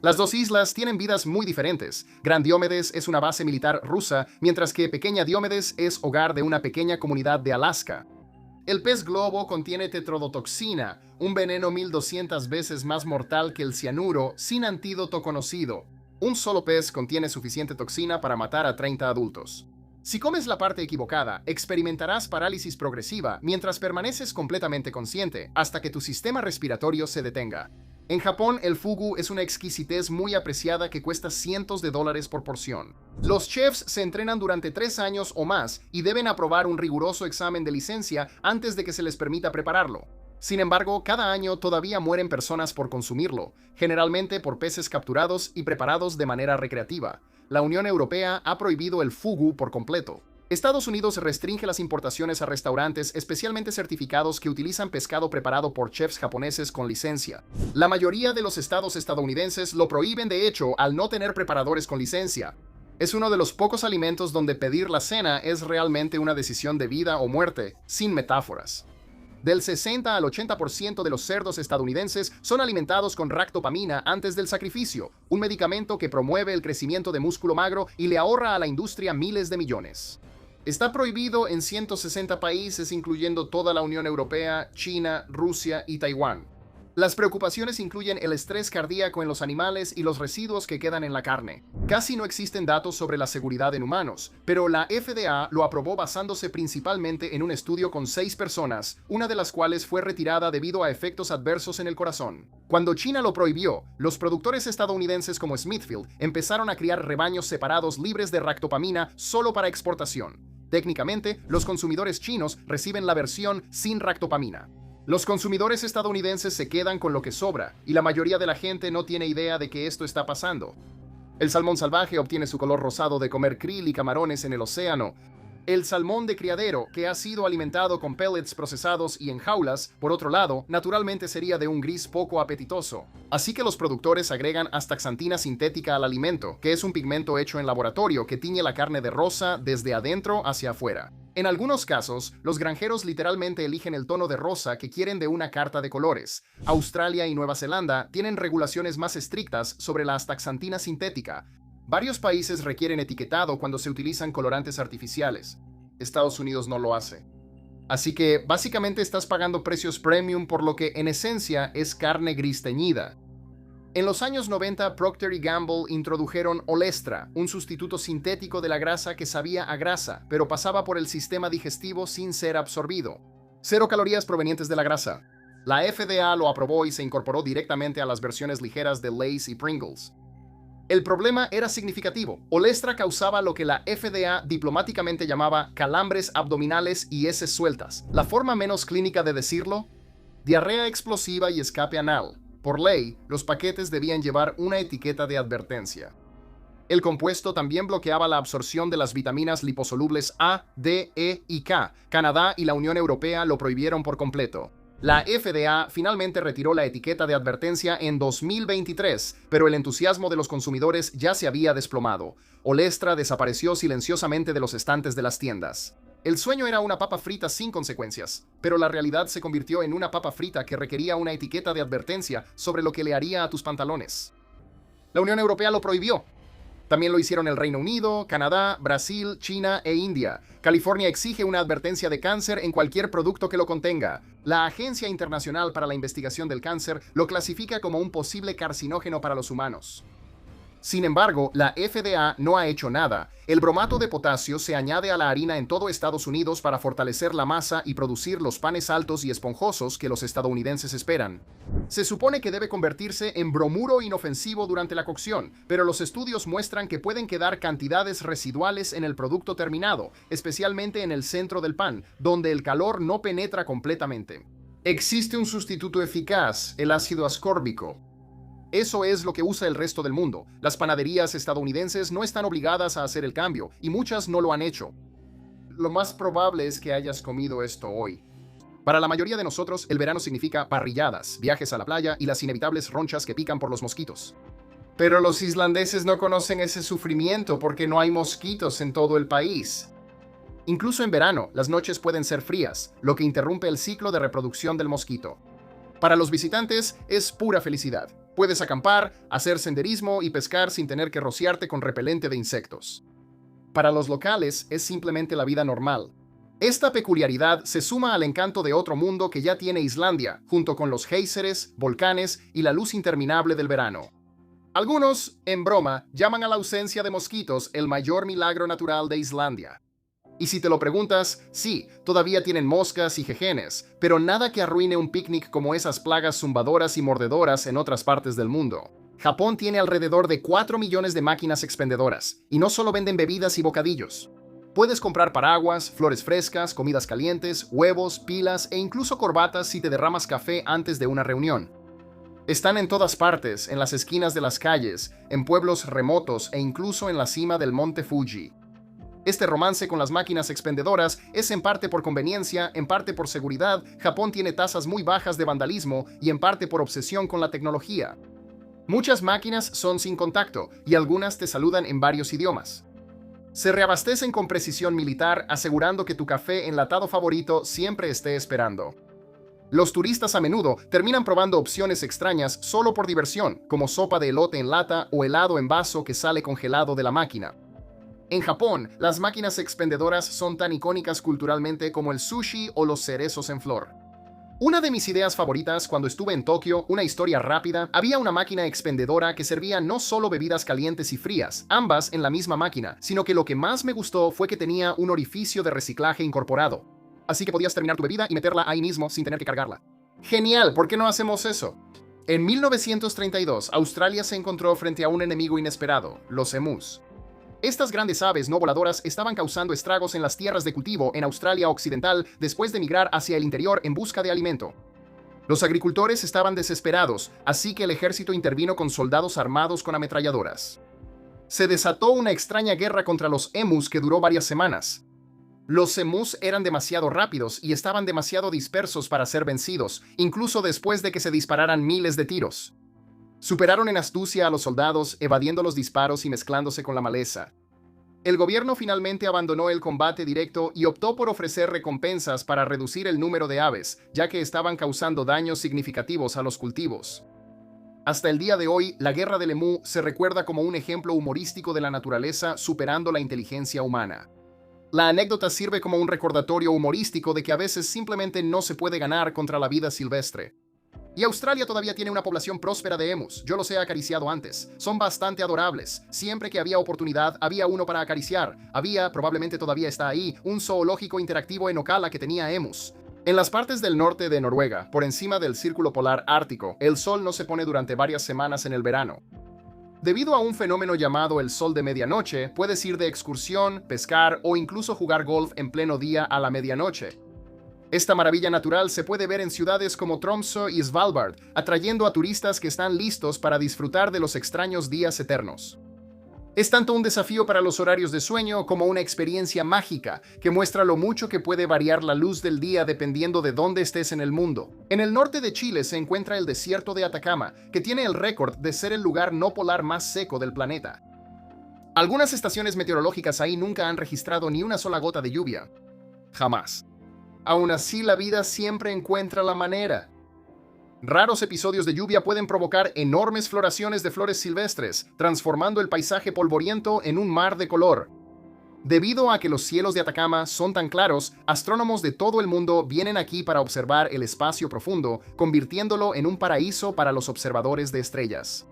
Las dos islas tienen vidas muy diferentes. Gran Diomedes es una base militar rusa, mientras que Pequeña Diomedes es hogar de una pequeña comunidad de Alaska. El pez globo contiene tetrodotoxina, un veneno 1200 veces más mortal que el cianuro, sin antídoto conocido. Un solo pez contiene suficiente toxina para matar a 30 adultos. Si comes la parte equivocada, experimentarás parálisis progresiva mientras permaneces completamente consciente, hasta que tu sistema respiratorio se detenga. En Japón, el fugu es una exquisitez muy apreciada que cuesta cientos de dólares por porción. Los chefs se entrenan durante 3 años o más y deben aprobar un riguroso examen de licencia antes de que se les permita prepararlo. Sin embargo, cada año todavía mueren personas por consumirlo, generalmente por peces capturados y preparados de manera recreativa. La Unión Europea ha prohibido el fugu por completo. Estados Unidos restringe las importaciones a restaurantes especialmente certificados que utilizan pescado preparado por chefs japoneses con licencia. La mayoría de los estados estadounidenses lo prohíben de hecho al no tener preparadores con licencia. Es uno de los pocos alimentos donde pedir la cena es realmente una decisión de vida o muerte, sin metáforas. Del 60 al 80% de los cerdos estadounidenses son alimentados con ractopamina antes del sacrificio, un medicamento que promueve el crecimiento de músculo magro y le ahorra a la industria miles de millones. Está prohibido en 160 países, incluyendo toda la Unión Europea, China, Rusia y Taiwán. Las preocupaciones incluyen el estrés cardíaco en los animales y los residuos que quedan en la carne. Casi no existen datos sobre la seguridad en humanos, pero la FDA lo aprobó basándose principalmente en un estudio con 6 personas, una de las cuales fue retirada debido a efectos adversos en el corazón. Cuando China lo prohibió, los productores estadounidenses como Smithfield empezaron a criar rebaños separados libres de ractopamina solo para exportación. Técnicamente, los consumidores chinos reciben la versión sin ractopamina. Los consumidores estadounidenses se quedan con lo que sobra, y la mayoría de la gente no tiene idea de que esto está pasando. El salmón salvaje obtiene su color rosado de comer krill y camarones en el océano. El salmón de criadero, que ha sido alimentado con pellets procesados y en jaulas, por otro lado, naturalmente sería de un gris poco apetitoso. Así que los productores agregan astaxantina sintética al alimento, que es un pigmento hecho en laboratorio que tiñe la carne de rosa desde adentro hacia afuera. En algunos casos, los granjeros literalmente eligen el tono de rosa que quieren de una carta de colores. Australia y Nueva Zelanda tienen regulaciones más estrictas sobre la astaxantina sintética. Varios países requieren etiquetado cuando se utilizan colorantes artificiales. Estados Unidos no lo hace. Así que básicamente estás pagando precios premium por lo que en esencia es carne gris teñida. En los años 90, Procter & Gamble introdujeron Olestra, un sustituto sintético de la grasa que sabía a grasa, pero pasaba por el sistema digestivo sin ser absorbido. 0 calorías provenientes de la grasa. La FDA lo aprobó y se incorporó directamente a las versiones ligeras de Lay's y Pringles. El problema era significativo. Olestra causaba lo que la FDA diplomáticamente llamaba calambres abdominales y heces sueltas. La forma menos clínica de decirlo, diarrea explosiva y escape anal. Por ley, los paquetes debían llevar una etiqueta de advertencia. El compuesto también bloqueaba la absorción de las vitaminas liposolubles A, D, E y K. Canadá y la Unión Europea lo prohibieron por completo. La FDA finalmente retiró la etiqueta de advertencia en 2023, pero el entusiasmo de los consumidores ya se había desplomado. Olestra desapareció silenciosamente de los estantes de las tiendas. El sueño era una papa frita sin consecuencias, pero la realidad se convirtió en una papa frita que requería una etiqueta de advertencia sobre lo que le haría a tus pantalones. La Unión Europea lo prohibió. También lo hicieron el Reino Unido, Canadá, Brasil, China e India. California exige una advertencia de cáncer en cualquier producto que lo contenga. La Agencia Internacional para la Investigación del Cáncer lo clasifica como un posible carcinógeno para los humanos. Sin embargo, la FDA no ha hecho nada. El bromato de potasio se añade a la harina en todo Estados Unidos para fortalecer la masa y producir los panes altos y esponjosos que los estadounidenses esperan. Se supone que debe convertirse en bromuro inofensivo durante la cocción, pero los estudios muestran que pueden quedar cantidades residuales en el producto terminado, especialmente en el centro del pan, donde el calor no penetra completamente. Existe un sustituto eficaz, el ácido ascórbico. Eso es lo que usa el resto del mundo. Las panaderías estadounidenses no están obligadas a hacer el cambio, y muchas no lo han hecho. Lo más probable es que hayas comido esto hoy. Para la mayoría de nosotros, el verano significa parrilladas, viajes a la playa y las inevitables ronchas que pican por los mosquitos. Pero los islandeses no conocen ese sufrimiento porque no hay mosquitos en todo el país. Incluso en verano, las noches pueden ser frías, lo que interrumpe el ciclo de reproducción del mosquito. Para los visitantes, es pura felicidad. Puedes acampar, hacer senderismo y pescar sin tener que rociarte con repelente de insectos. Para los locales, es simplemente la vida normal. Esta peculiaridad se suma al encanto de otro mundo que ya tiene Islandia, junto con los géiseres, volcanes y la luz interminable del verano. Algunos, en broma, llaman a la ausencia de mosquitos el mayor milagro natural de Islandia. Y si te lo preguntas, sí, todavía tienen moscas y jejenes, pero nada que arruine un picnic como esas plagas zumbadoras y mordedoras en otras partes del mundo. Japón tiene alrededor de 4 millones de máquinas expendedoras, y no solo venden bebidas y bocadillos. Puedes comprar paraguas, flores frescas, comidas calientes, huevos, pilas e incluso corbatas si te derramas café antes de una reunión. Están en todas partes, en las esquinas de las calles, en pueblos remotos e incluso en la cima del monte Fuji. Este romance con las máquinas expendedoras es en parte por conveniencia, en parte por seguridad. Japón tiene tasas muy bajas de vandalismo y en parte por obsesión con la tecnología. Muchas máquinas son sin contacto y algunas te saludan en varios idiomas. Se reabastecen con precisión militar, asegurando que tu café enlatado favorito siempre esté esperando. Los turistas a menudo terminan probando opciones extrañas solo por diversión, como sopa de elote en lata o helado en vaso que sale congelado de la máquina. En Japón, las máquinas expendedoras son tan icónicas culturalmente como el sushi o los cerezos en flor. Una de mis ideas favoritas cuando estuve en Tokio, una historia rápida, había una máquina expendedora que servía no solo bebidas calientes y frías, ambas en la misma máquina, sino que lo que más me gustó fue que tenía un orificio de reciclaje incorporado. Así que podías terminar tu bebida y meterla ahí mismo sin tener que cargarla. ¡Genial! ¿Por qué no hacemos eso? En 1932, Australia se encontró frente a un enemigo inesperado, los emus. Estas grandes aves no voladoras estaban causando estragos en las tierras de cultivo en Australia Occidental después de migrar hacia el interior en busca de alimento. Los agricultores estaban desesperados, así que el ejército intervino con soldados armados con ametralladoras. Se desató una extraña guerra contra los emus que duró varias semanas. Los emus eran demasiado rápidos y estaban demasiado dispersos para ser vencidos, incluso después de que se dispararan miles de tiros. Superaron en astucia a los soldados, evadiendo los disparos y mezclándose con la maleza. El gobierno finalmente abandonó el combate directo y optó por ofrecer recompensas para reducir el número de aves, ya que estaban causando daños significativos a los cultivos. Hasta el día de hoy, la guerra del emú se recuerda como un ejemplo humorístico de la naturaleza superando la inteligencia humana. La anécdota sirve como un recordatorio humorístico de que a veces simplemente no se puede ganar contra la vida silvestre. Y Australia todavía tiene una población próspera de emus. Yo los he acariciado antes. Son bastante adorables. Siempre que había oportunidad, había uno para acariciar. Probablemente todavía está ahí, un zoológico interactivo en Ocala que tenía emus. En las partes del norte de Noruega, por encima del círculo polar ártico, el sol no se pone durante varias semanas en el verano. Debido a un fenómeno llamado el sol de medianoche, puedes ir de excursión, pescar o incluso jugar golf en pleno día a la medianoche. Esta maravilla natural se puede ver en ciudades como Tromsø y Svalbard, atrayendo a turistas que están listos para disfrutar de los extraños días eternos. Es tanto un desafío para los horarios de sueño como una experiencia mágica que muestra lo mucho que puede variar la luz del día dependiendo de dónde estés en el mundo. En el norte de Chile se encuentra el desierto de Atacama, que tiene el récord de ser el lugar no polar más seco del planeta. Algunas estaciones meteorológicas ahí nunca han registrado ni una sola gota de lluvia. Jamás. Aún así, la vida siempre encuentra la manera. Raros episodios de lluvia pueden provocar enormes floraciones de flores silvestres, transformando el paisaje polvoriento en un mar de color. Debido a que los cielos de Atacama son tan claros, astrónomos de todo el mundo vienen aquí para observar el espacio profundo, convirtiéndolo en un paraíso para los observadores de estrellas.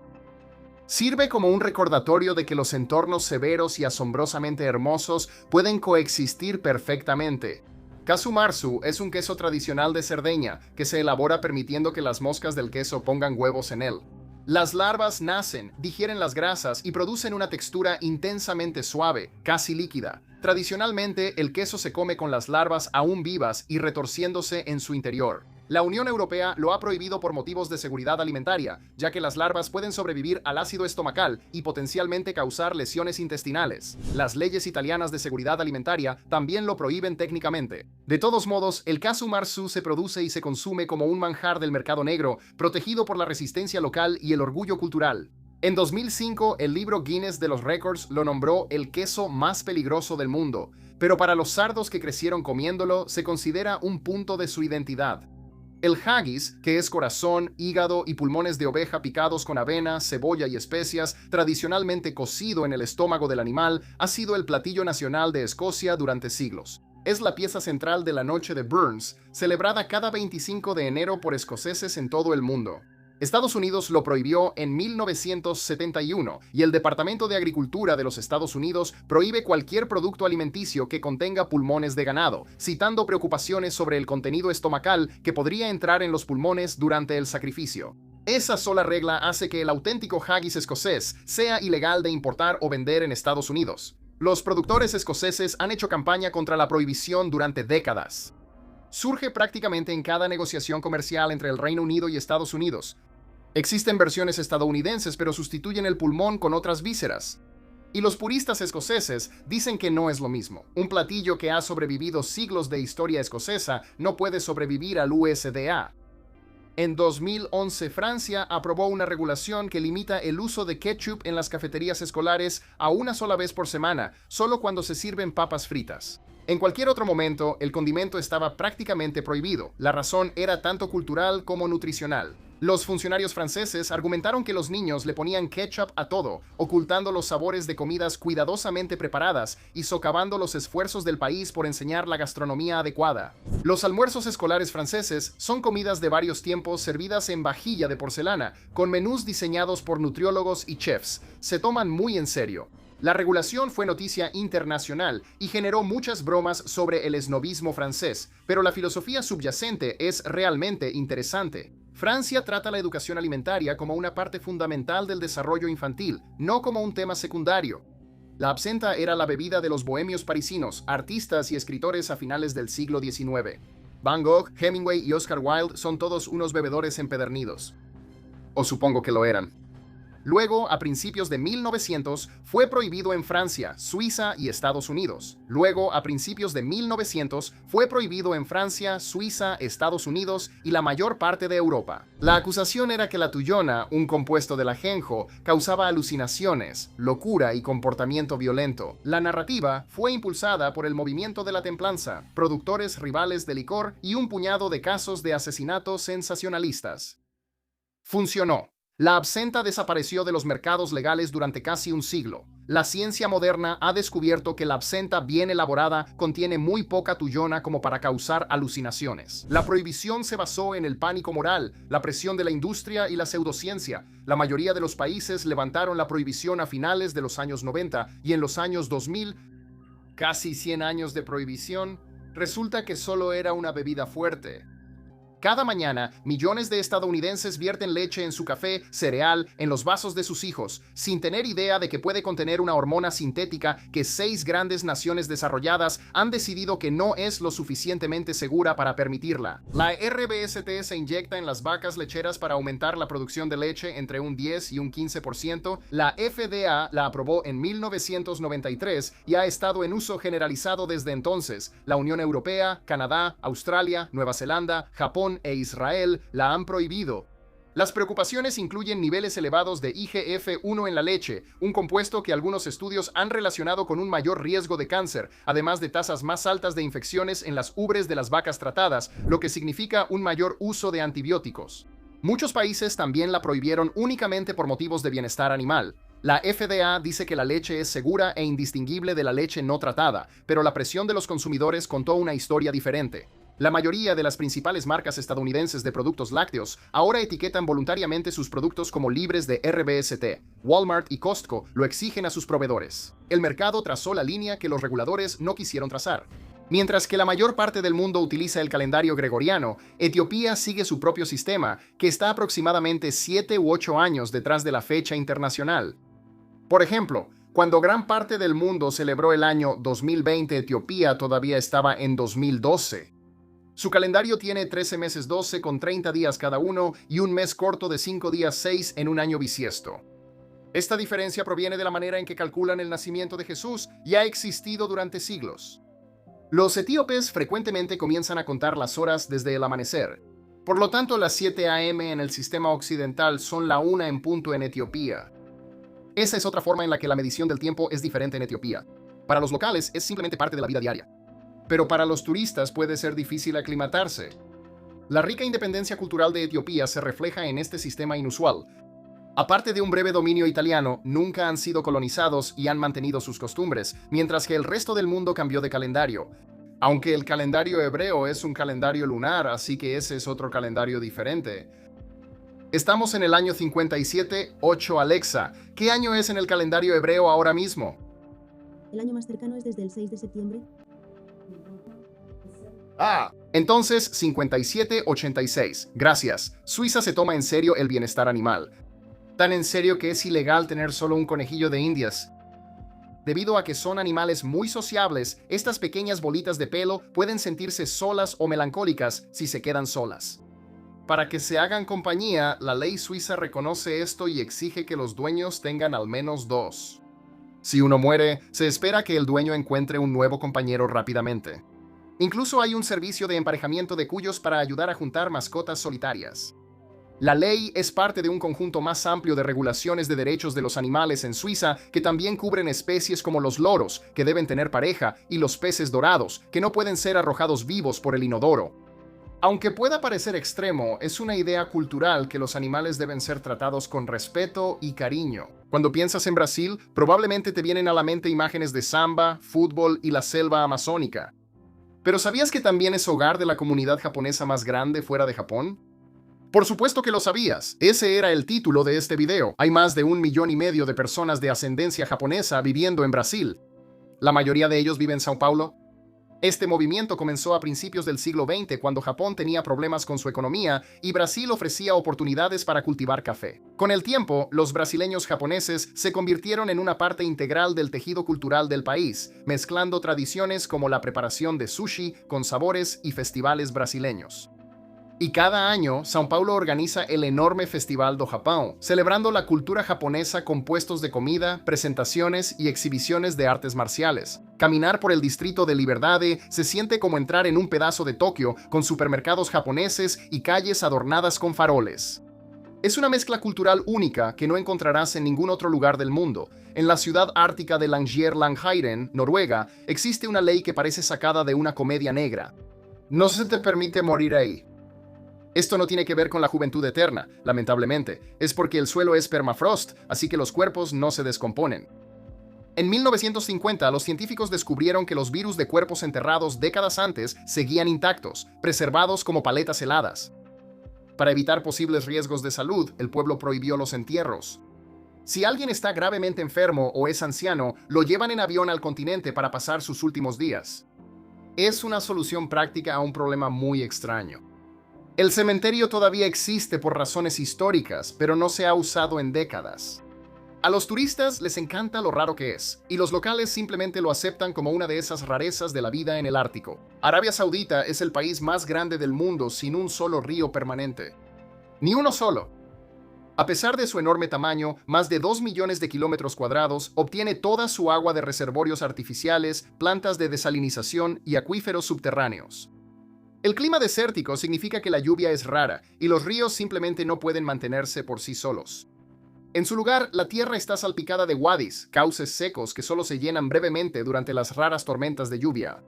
Sirve como un recordatorio de que los entornos severos y asombrosamente hermosos pueden coexistir perfectamente. Casu marzu es un queso tradicional de Cerdeña que se elabora permitiendo que las moscas del queso pongan huevos en él. Las larvas nacen, digieren las grasas y producen una textura intensamente suave, casi líquida. Tradicionalmente, el queso se come con las larvas aún vivas y retorciéndose en su interior. La Unión Europea lo ha prohibido por motivos de seguridad alimentaria, ya que las larvas pueden sobrevivir al ácido estomacal y potencialmente causar lesiones intestinales. Las leyes italianas de seguridad alimentaria también lo prohíben técnicamente. De todos modos, el casu marzu se produce y se consume como un manjar del mercado negro, protegido por la resistencia local y el orgullo cultural. En 2005, el libro Guinness de los Récords lo nombró el queso más peligroso del mundo, pero para los sardos que crecieron comiéndolo, se considera un punto de su identidad. El haggis, que es corazón, hígado y pulmones de oveja picados con avena, cebolla y especias, tradicionalmente cocido en el estómago del animal, ha sido el platillo nacional de Escocia durante siglos. Es la pieza central de la Noche de Burns, celebrada cada 25 de enero por escoceses en todo el mundo. Estados Unidos lo prohibió en 1971 y el Departamento de Agricultura de los Estados Unidos prohíbe cualquier producto alimenticio que contenga pulmones de ganado, citando preocupaciones sobre el contenido estomacal que podría entrar en los pulmones durante el sacrificio. Esa sola regla hace que el auténtico haggis escocés sea ilegal de importar o vender en Estados Unidos. Los productores escoceses han hecho campaña contra la prohibición durante décadas. Surge prácticamente en cada negociación comercial entre el Reino Unido y Estados Unidos. Existen versiones estadounidenses, pero sustituyen el pulmón con otras vísceras. Y los puristas escoceses dicen que no es lo mismo. Un platillo que ha sobrevivido siglos de historia escocesa no puede sobrevivir al USDA. En 2011, Francia aprobó una regulación que limita el uso de ketchup en las cafeterías escolares a una sola vez por semana, solo cuando se sirven papas fritas. En cualquier otro momento, el condimento estaba prácticamente prohibido. La razón era tanto cultural como nutricional. Los funcionarios franceses argumentaron que los niños le ponían ketchup a todo, ocultando los sabores de comidas cuidadosamente preparadas y socavando los esfuerzos del país por enseñar la gastronomía adecuada. Los almuerzos escolares franceses son comidas de varios tiempos servidas en vajilla de porcelana, con menús diseñados por nutriólogos y chefs. Se toman muy en serio. La regulación fue noticia internacional y generó muchas bromas sobre el esnobismo francés, pero la filosofía subyacente es realmente interesante. Francia trata la educación alimentaria como una parte fundamental del desarrollo infantil, no como un tema secundario. La absenta era la bebida de los bohemios parisinos, artistas y escritores a finales del siglo XIX. Van Gogh, Hemingway y Oscar Wilde son todos unos bebedores empedernidos. O supongo que lo eran. Luego, a principios de 1900, fue prohibido en Francia, Suiza y Estados Unidos. Luego, a principios de 1900, fue prohibido en Francia, Suiza, Estados Unidos y la mayor parte de Europa. La acusación era que la tuyona, un compuesto del ajenjo, causaba alucinaciones, locura y comportamiento violento. La narrativa fue impulsada por el movimiento de la templanza, productores rivales de licor y un puñado de casos de asesinatos sensacionalistas. Funcionó. La absenta desapareció de los mercados legales durante casi un siglo. La ciencia moderna ha descubierto que la absenta bien elaborada contiene muy poca tuyona como para causar alucinaciones. La prohibición se basó en el pánico moral, la presión de la industria y la pseudociencia. La mayoría de los países levantaron la prohibición a finales de los años 90 y en los años 2000, casi 100 años de prohibición, resulta que solo era una bebida fuerte. Cada mañana, millones de estadounidenses vierten leche en su café, cereal, en los vasos de sus hijos, sin tener idea de que puede contener una hormona sintética que 6 grandes naciones desarrolladas han decidido que no es lo suficientemente segura para permitirla. La RBST se inyecta en las vacas lecheras para aumentar la producción de leche entre un 10 y un 15%. La FDA la aprobó en 1993 y ha estado en uso generalizado desde entonces. La Unión Europea, Canadá, Australia, Nueva Zelanda, Japón e Israel la han prohibido. Las preocupaciones incluyen niveles elevados de IGF-1 en la leche, un compuesto que algunos estudios han relacionado con un mayor riesgo de cáncer, además de tasas más altas de infecciones en las ubres de las vacas tratadas, lo que significa un mayor uso de antibióticos. Muchos países también la prohibieron únicamente por motivos de bienestar animal. La FDA dice que la leche es segura e indistinguible de la leche no tratada, pero la presión de los consumidores contó una historia diferente. La mayoría de las principales marcas estadounidenses de productos lácteos ahora etiquetan voluntariamente sus productos como libres de RBST. Walmart y Costco lo exigen a sus proveedores. El mercado trazó la línea que los reguladores no quisieron trazar. Mientras que la mayor parte del mundo utiliza el calendario gregoriano, Etiopía sigue su propio sistema, que está aproximadamente 7 u 8 años detrás de la fecha internacional. Por ejemplo, cuando gran parte del mundo celebró el año 2020, Etiopía todavía estaba en 2012. Su calendario tiene 13 meses 12 con 30 días cada uno y un mes corto de 5 días 6 en un año bisiesto. Esta diferencia proviene de la manera en que calculan el nacimiento de Jesús y ha existido durante siglos. Los etíopes frecuentemente comienzan a contar las horas desde el amanecer. Por lo tanto, las 7 a.m. en el sistema occidental son la 1 en punto en Etiopía. Esa es otra forma en la que la medición del tiempo es diferente en Etiopía. Para los locales es simplemente parte de la vida diaria. Pero para los turistas puede ser difícil aclimatarse. La rica independencia cultural de Etiopía se refleja en este sistema inusual. Aparte de un breve dominio italiano, nunca han sido colonizados y han mantenido sus costumbres, mientras que el resto del mundo cambió de calendario. Aunque el calendario hebreo es un calendario lunar, así que ese es otro calendario diferente. Estamos en el año 57-8. Alexa, ¿qué año es en el calendario hebreo ahora mismo? El año más cercano es desde el 6 de septiembre. Entonces 57-86. Gracias. Suiza se toma en serio el bienestar animal. Tan en serio que es ilegal tener solo un conejillo de Indias. Debido a que son animales muy sociables, estas pequeñas bolitas de pelo pueden sentirse solas o melancólicas si se quedan solas. Para que se hagan compañía, la ley suiza reconoce esto y exige que los dueños tengan al menos 2. Si uno muere, se espera que el dueño encuentre un nuevo compañero rápidamente. Incluso hay un servicio de emparejamiento de cuyos para ayudar a juntar mascotas solitarias. La ley es parte de un conjunto más amplio de regulaciones de derechos de los animales en Suiza que también cubren especies como los loros, que deben tener pareja, y los peces dorados, que no pueden ser arrojados vivos por el inodoro. Aunque pueda parecer extremo, es una idea cultural que los animales deben ser tratados con respeto y cariño. Cuando piensas en Brasil, probablemente te vienen a la mente imágenes de samba, fútbol y la selva amazónica. ¿Pero sabías que también es hogar de la comunidad japonesa más grande fuera de Japón? Por supuesto que lo sabías. Ese era el título de este video. Hay más de 1,5 millones de personas de ascendencia japonesa viviendo en Brasil. La mayoría de ellos viven en São Paulo. Este movimiento comenzó a principios del siglo XX cuando Japón tenía problemas con su economía y Brasil ofrecía oportunidades para cultivar café. Con el tiempo, los brasileños japoneses se convirtieron en una parte integral del tejido cultural del país, mezclando tradiciones como la preparación de sushi con sabores y festivales brasileños. Y cada año, São Paulo organiza el enorme Festival do Japão, celebrando la cultura japonesa con puestos de comida, presentaciones y exhibiciones de artes marciales. Caminar por el distrito de Liberdade se siente como entrar en un pedazo de Tokio con supermercados japoneses y calles adornadas con faroles. Es una mezcla cultural única que no encontrarás en ningún otro lugar del mundo. En la ciudad ártica de Langeyren, Noruega, existe una ley que parece sacada de una comedia negra. No se te permite morir ahí. Esto no tiene que ver con la juventud eterna, lamentablemente. Es porque el suelo es permafrost, así que los cuerpos no se descomponen. En 1950, los científicos descubrieron que los virus de cuerpos enterrados décadas antes seguían intactos, preservados como paletas heladas. Para evitar posibles riesgos de salud, el pueblo prohibió los entierros. Si alguien está gravemente enfermo o es anciano, lo llevan en avión al continente para pasar sus últimos días. Es una solución práctica a un problema muy extraño. El cementerio todavía existe por razones históricas, pero no se ha usado en décadas. A los turistas les encanta lo raro que es, y los locales simplemente lo aceptan como una de esas rarezas de la vida en el Ártico. Arabia Saudita es el país más grande del mundo sin un solo río permanente. Ni uno solo. A pesar de su enorme tamaño, más de 2 millones de kilómetros cuadrados, obtiene toda su agua de reservorios artificiales, plantas de desalinización y acuíferos subterráneos. El clima desértico significa que la lluvia es rara y los ríos simplemente no pueden mantenerse por sí solos. En su lugar, la tierra está salpicada de wadis, cauces secos que solo se llenan brevemente durante las raras tormentas de lluvia.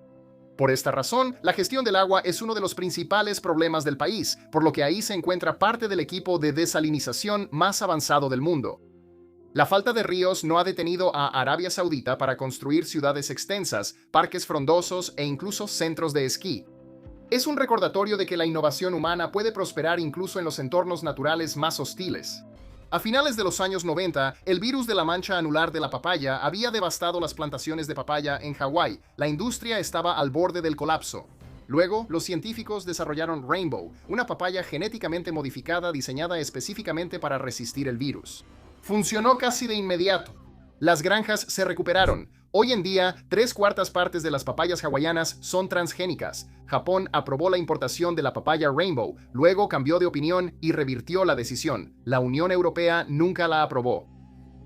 Por esta razón, la gestión del agua es uno de los principales problemas del país, por lo que ahí se encuentra parte del equipo de desalinización más avanzado del mundo. La falta de ríos no ha detenido a Arabia Saudita para construir ciudades extensas, parques frondosos e incluso centros de esquí. Es un recordatorio de que la innovación humana puede prosperar incluso en los entornos naturales más hostiles. A finales de los años 90, el virus de la mancha anular de la papaya había devastado las plantaciones de papaya en Hawái. La industria estaba al borde del colapso. Luego, los científicos desarrollaron Rainbow, una papaya genéticamente modificada diseñada específicamente para resistir el virus. Funcionó casi de inmediato. Las granjas se recuperaron. Hoy en día, 3/4 partes de las papayas hawaianas son transgénicas. Japón aprobó la importación de la papaya Rainbow, luego cambió de opinión y revirtió la decisión. La Unión Europea nunca la aprobó.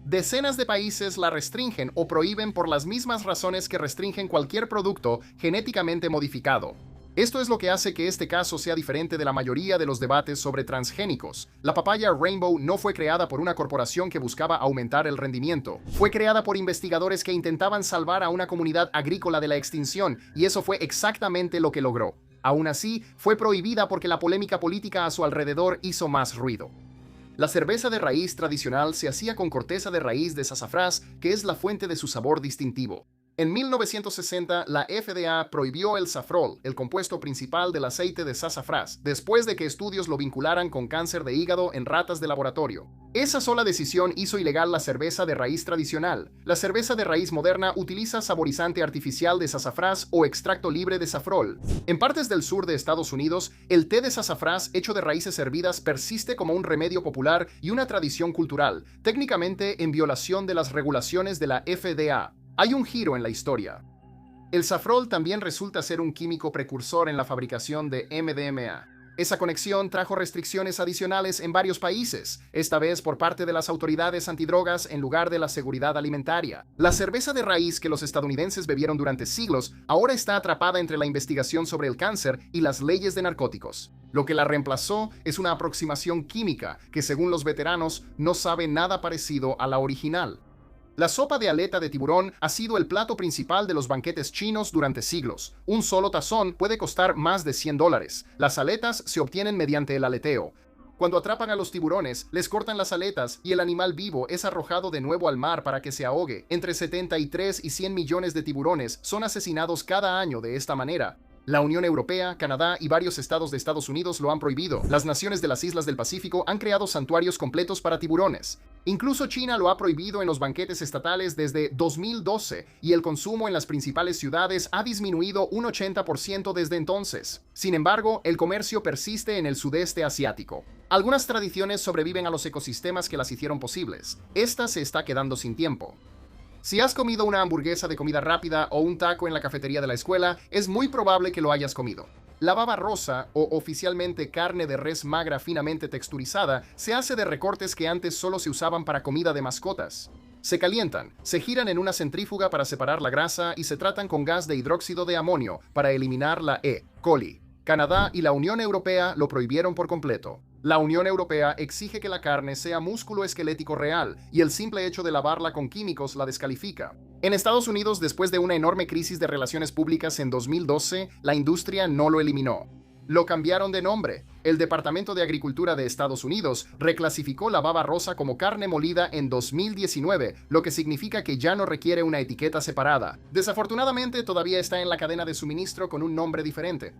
Decenas de países la restringen o prohíben por las mismas razones que restringen cualquier producto genéticamente modificado. Esto es lo que hace que este caso sea diferente de la mayoría de los debates sobre transgénicos. La papaya Rainbow no fue creada por una corporación que buscaba aumentar el rendimiento. Fue creada por investigadores que intentaban salvar a una comunidad agrícola de la extinción, y eso fue exactamente lo que logró. Aún así, fue prohibida porque la polémica política a su alrededor hizo más ruido. La cerveza de raíz tradicional se hacía con corteza de raíz de sazafrás, que es la fuente de su sabor distintivo. En 1960, la FDA prohibió el safrol, el compuesto principal del aceite de sazafrás, después de que estudios lo vincularan con cáncer de hígado en ratas de laboratorio. Esa sola decisión hizo ilegal la cerveza de raíz tradicional. La cerveza de raíz moderna utiliza saborizante artificial de sazafrás o extracto libre de safrol. En partes del sur de Estados Unidos, el té de sazafrás hecho de raíces hervidas persiste como un remedio popular y una tradición cultural, técnicamente en violación de las regulaciones de la FDA. Hay un giro en la historia. El safrol también resulta ser un químico precursor en la fabricación de MDMA. Esa conexión trajo restricciones adicionales en varios países, esta vez por parte de las autoridades antidrogas en lugar de la seguridad alimentaria. La cerveza de raíz que los estadounidenses bebieron durante siglos ahora está atrapada entre la investigación sobre el cáncer y las leyes de narcóticos. Lo que la reemplazó es una aproximación química que, según los veteranos, no sabe nada parecido a la original. La sopa de aleta de tiburón ha sido el plato principal de los banquetes chinos durante siglos. Un solo tazón puede costar más de $100. Las aletas se obtienen mediante el aleteo. Cuando atrapan a los tiburones, les cortan las aletas y el animal vivo es arrojado de nuevo al mar para que se ahogue. Entre 73 y 100 millones de tiburones son asesinados cada año de esta manera. La Unión Europea, Canadá y varios estados de Estados Unidos lo han prohibido. Las naciones de las islas del Pacífico han creado santuarios completos para tiburones. Incluso China lo ha prohibido en los banquetes estatales desde 2012 y el consumo en las principales ciudades ha disminuido un 80% desde entonces. Sin embargo, el comercio persiste en el sudeste asiático. Algunas tradiciones sobreviven a los ecosistemas que las hicieron posibles. Esta se está quedando sin tiempo. Si has comido una hamburguesa de comida rápida o un taco en la cafetería de la escuela, es muy probable que lo hayas comido. La baba rosa, o oficialmente carne de res magra finamente texturizada, se hace de recortes que antes solo se usaban para comida de mascotas. Se calientan, se giran en una centrífuga para separar la grasa y se tratan con gas de hidróxido de amonio para eliminar la E. coli. Canadá y la Unión Europea lo prohibieron por completo. La Unión Europea exige que la carne sea músculo esquelético real y el simple hecho de lavarla con químicos la descalifica. En Estados Unidos, después de una enorme crisis de relaciones públicas en 2012, la industria no lo eliminó. Lo cambiaron de nombre. El Departamento de Agricultura de Estados Unidos reclasificó la baba rosa como carne molida en 2019, lo que significa que ya no requiere una etiqueta separada. Desafortunadamente, todavía está en la cadena de suministro con un nombre diferente.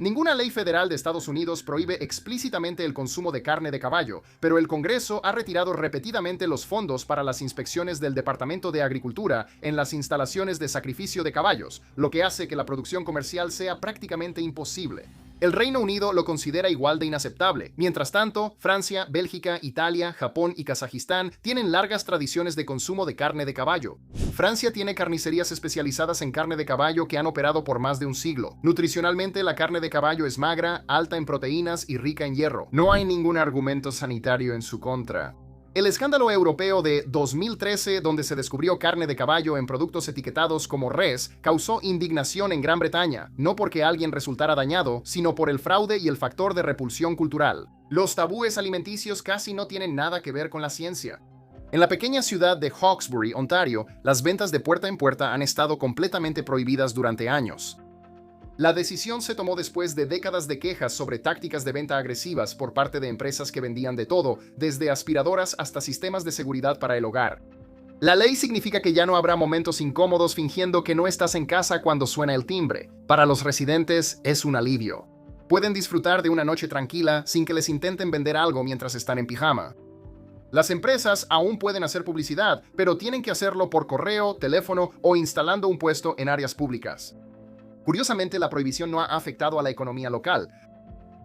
Ninguna ley federal de Estados Unidos prohíbe explícitamente el consumo de carne de caballo, pero el Congreso ha retirado repetidamente los fondos para las inspecciones del Departamento de Agricultura en las instalaciones de sacrificio de caballos, lo que hace que la producción comercial sea prácticamente imposible. El Reino Unido lo considera igual de inaceptable. Mientras tanto, Francia, Bélgica, Italia, Japón y Kazajistán tienen largas tradiciones de consumo de carne de caballo. Francia tiene carnicerías especializadas en carne de caballo que han operado por más de un siglo. Nutricionalmente, la carne de caballo es magra, alta en proteínas y rica en hierro. No hay ningún argumento sanitario en su contra. El escándalo europeo de 2013, donde se descubrió carne de caballo en productos etiquetados como res, causó indignación en Gran Bretaña, no porque alguien resultara dañado, sino por el fraude y el factor de repulsión cultural. Los tabúes alimenticios casi no tienen nada que ver con la ciencia. En la pequeña ciudad de Hawkesbury, Ontario, las ventas de puerta en puerta han estado completamente prohibidas durante años. La decisión se tomó después de décadas de quejas sobre tácticas de venta agresivas por parte de empresas que vendían de todo, desde aspiradoras hasta sistemas de seguridad para el hogar. La ley significa que ya no habrá momentos incómodos fingiendo que no estás en casa cuando suena el timbre. Para los residentes es un alivio. Pueden disfrutar de una noche tranquila sin que les intenten vender algo mientras están en pijama. Las empresas aún pueden hacer publicidad, pero tienen que hacerlo por correo, teléfono o instalando un puesto en áreas públicas. Curiosamente, la prohibición no ha afectado a la economía local.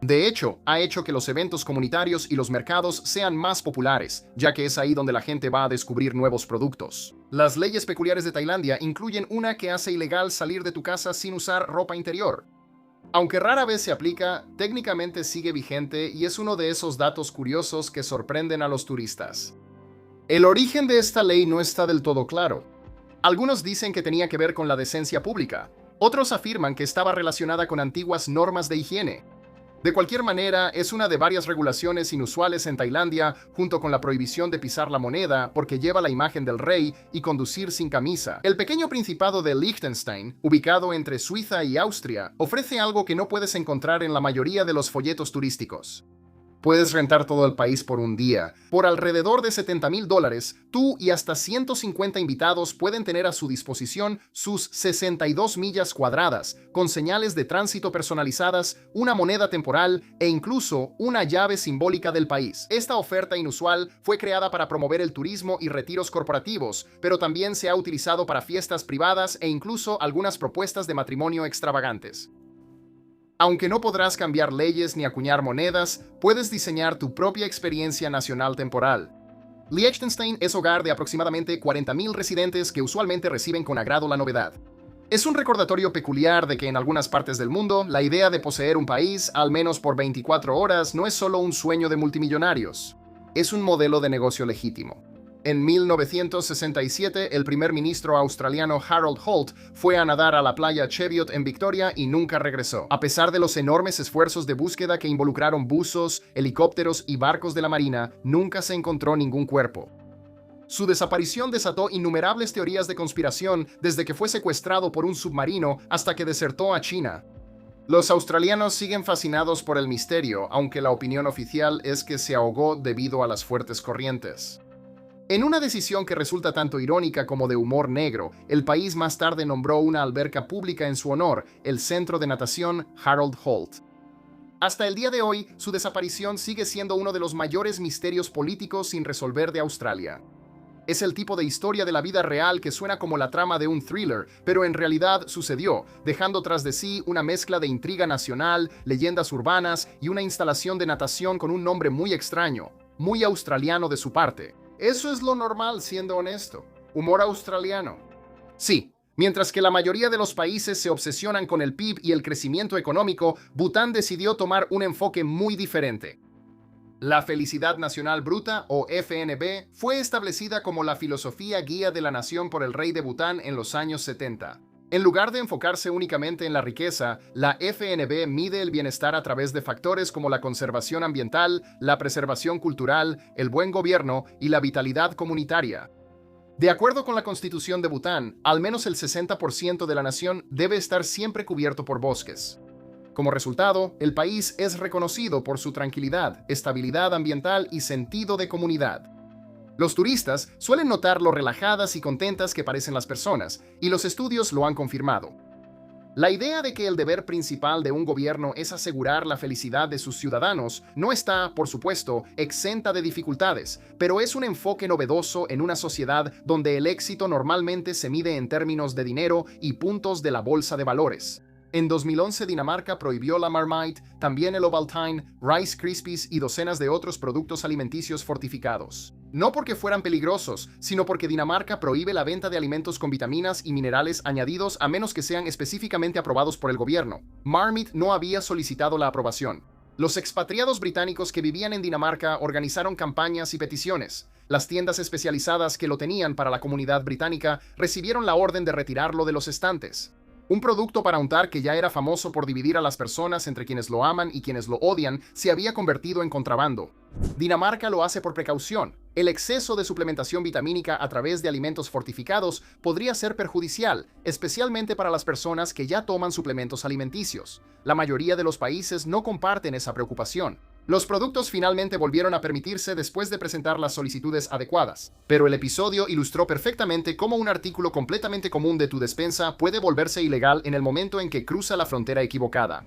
De hecho, ha hecho que los eventos comunitarios y los mercados sean más populares, ya que es ahí donde la gente va a descubrir nuevos productos. Las leyes peculiares de Tailandia incluyen una que hace ilegal salir de tu casa sin usar ropa interior. Aunque rara vez se aplica, técnicamente sigue vigente y es uno de esos datos curiosos que sorprenden a los turistas. El origen de esta ley no está del todo claro. Algunos dicen que tenía que ver con la decencia pública. Otros afirman que estaba relacionada con antiguas normas de higiene. De cualquier manera, es una de varias regulaciones inusuales en Tailandia, junto con la prohibición de pisar la moneda porque lleva la imagen del rey y conducir sin camisa. El pequeño principado de Liechtenstein, ubicado entre Suiza y Austria, ofrece algo que no puedes encontrar en la mayoría de los folletos turísticos. Puedes rentar todo el país por un día. Por alrededor de $70,000, tú y hasta 150 invitados pueden tener a su disposición sus 62 millas cuadradas, con señales de tránsito personalizadas, una moneda temporal e incluso una llave simbólica del país. Esta oferta inusual fue creada para promover el turismo y retiros corporativos, pero también se ha utilizado para fiestas privadas e incluso algunas propuestas de matrimonio extravagantes. Aunque no podrás cambiar leyes ni acuñar monedas, puedes diseñar tu propia experiencia nacional temporal. Liechtenstein es hogar de aproximadamente 40,000 residentes que usualmente reciben con agrado la novedad. Es un recordatorio peculiar de que en algunas partes del mundo, la idea de poseer un país, al menos por 24 horas, no es solo un sueño de multimillonarios. Es un modelo de negocio legítimo. En 1967, el primer ministro australiano Harold Holt fue a nadar a la playa Cheviot en Victoria y nunca regresó. A pesar de los enormes esfuerzos de búsqueda que involucraron buzos, helicópteros y barcos de la Marina, nunca se encontró ningún cuerpo. Su desaparición desató innumerables teorías de conspiración desde que fue secuestrado por un submarino hasta que desertó a China. Los australianos siguen fascinados por el misterio, aunque la opinión oficial es que se ahogó debido a las fuertes corrientes. En una decisión que resulta tanto irónica como de humor negro, el país más tarde nombró una alberca pública en su honor, el Centro de Natación Harold Holt. Hasta el día de hoy, su desaparición sigue siendo uno de los mayores misterios políticos sin resolver de Australia. Es el tipo de historia de la vida real que suena como la trama de un thriller, pero en realidad sucedió, dejando tras de sí una mezcla de intriga nacional, leyendas urbanas y una instalación de natación con un nombre muy extraño, muy australiano de su parte. Eso es lo normal, siendo honesto. Humor australiano. Sí, mientras que la mayoría de los países se obsesionan con el PIB y el crecimiento económico, Bután decidió tomar un enfoque muy diferente. La Felicidad Nacional Bruta, o FNB, fue establecida como la filosofía guía de la nación por el rey de Bután en los años 70. En lugar de enfocarse únicamente en la riqueza, la FNB mide el bienestar a través de factores como la conservación ambiental, la preservación cultural, el buen gobierno y la vitalidad comunitaria. De acuerdo con la Constitución de Bután, al menos el 60% de la nación debe estar siempre cubierto por bosques. Como resultado, el país es reconocido por su tranquilidad, estabilidad ambiental y sentido de comunidad. Los turistas suelen notar lo relajadas y contentas que parecen las personas, y los estudios lo han confirmado. La idea de que el deber principal de un gobierno es asegurar la felicidad de sus ciudadanos no está, por supuesto, exenta de dificultades, pero es un enfoque novedoso en una sociedad donde el éxito normalmente se mide en términos de dinero y puntos de la bolsa de valores. En 2011, Dinamarca prohibió la Marmite, también el Ovaltine, Rice Krispies y docenas de otros productos alimenticios fortificados. No porque fueran peligrosos, sino porque Dinamarca prohíbe la venta de alimentos con vitaminas y minerales añadidos a menos que sean específicamente aprobados por el gobierno. Marmite no había solicitado la aprobación. Los expatriados británicos que vivían en Dinamarca organizaron campañas y peticiones. Las tiendas especializadas que lo tenían para la comunidad británica recibieron la orden de retirarlo de los estantes. Un producto para untar que ya era famoso por dividir a las personas entre quienes lo aman y quienes lo odian, se había convertido en contrabando. Dinamarca lo hace por precaución. El exceso de suplementación vitamínica a través de alimentos fortificados podría ser perjudicial, especialmente para las personas que ya toman suplementos alimenticios. La mayoría de los países no comparten esa preocupación. Los productos finalmente volvieron a permitirse después de presentar las solicitudes adecuadas, pero el episodio ilustró perfectamente cómo un artículo completamente común de tu despensa puede volverse ilegal en el momento en que cruza la frontera equivocada.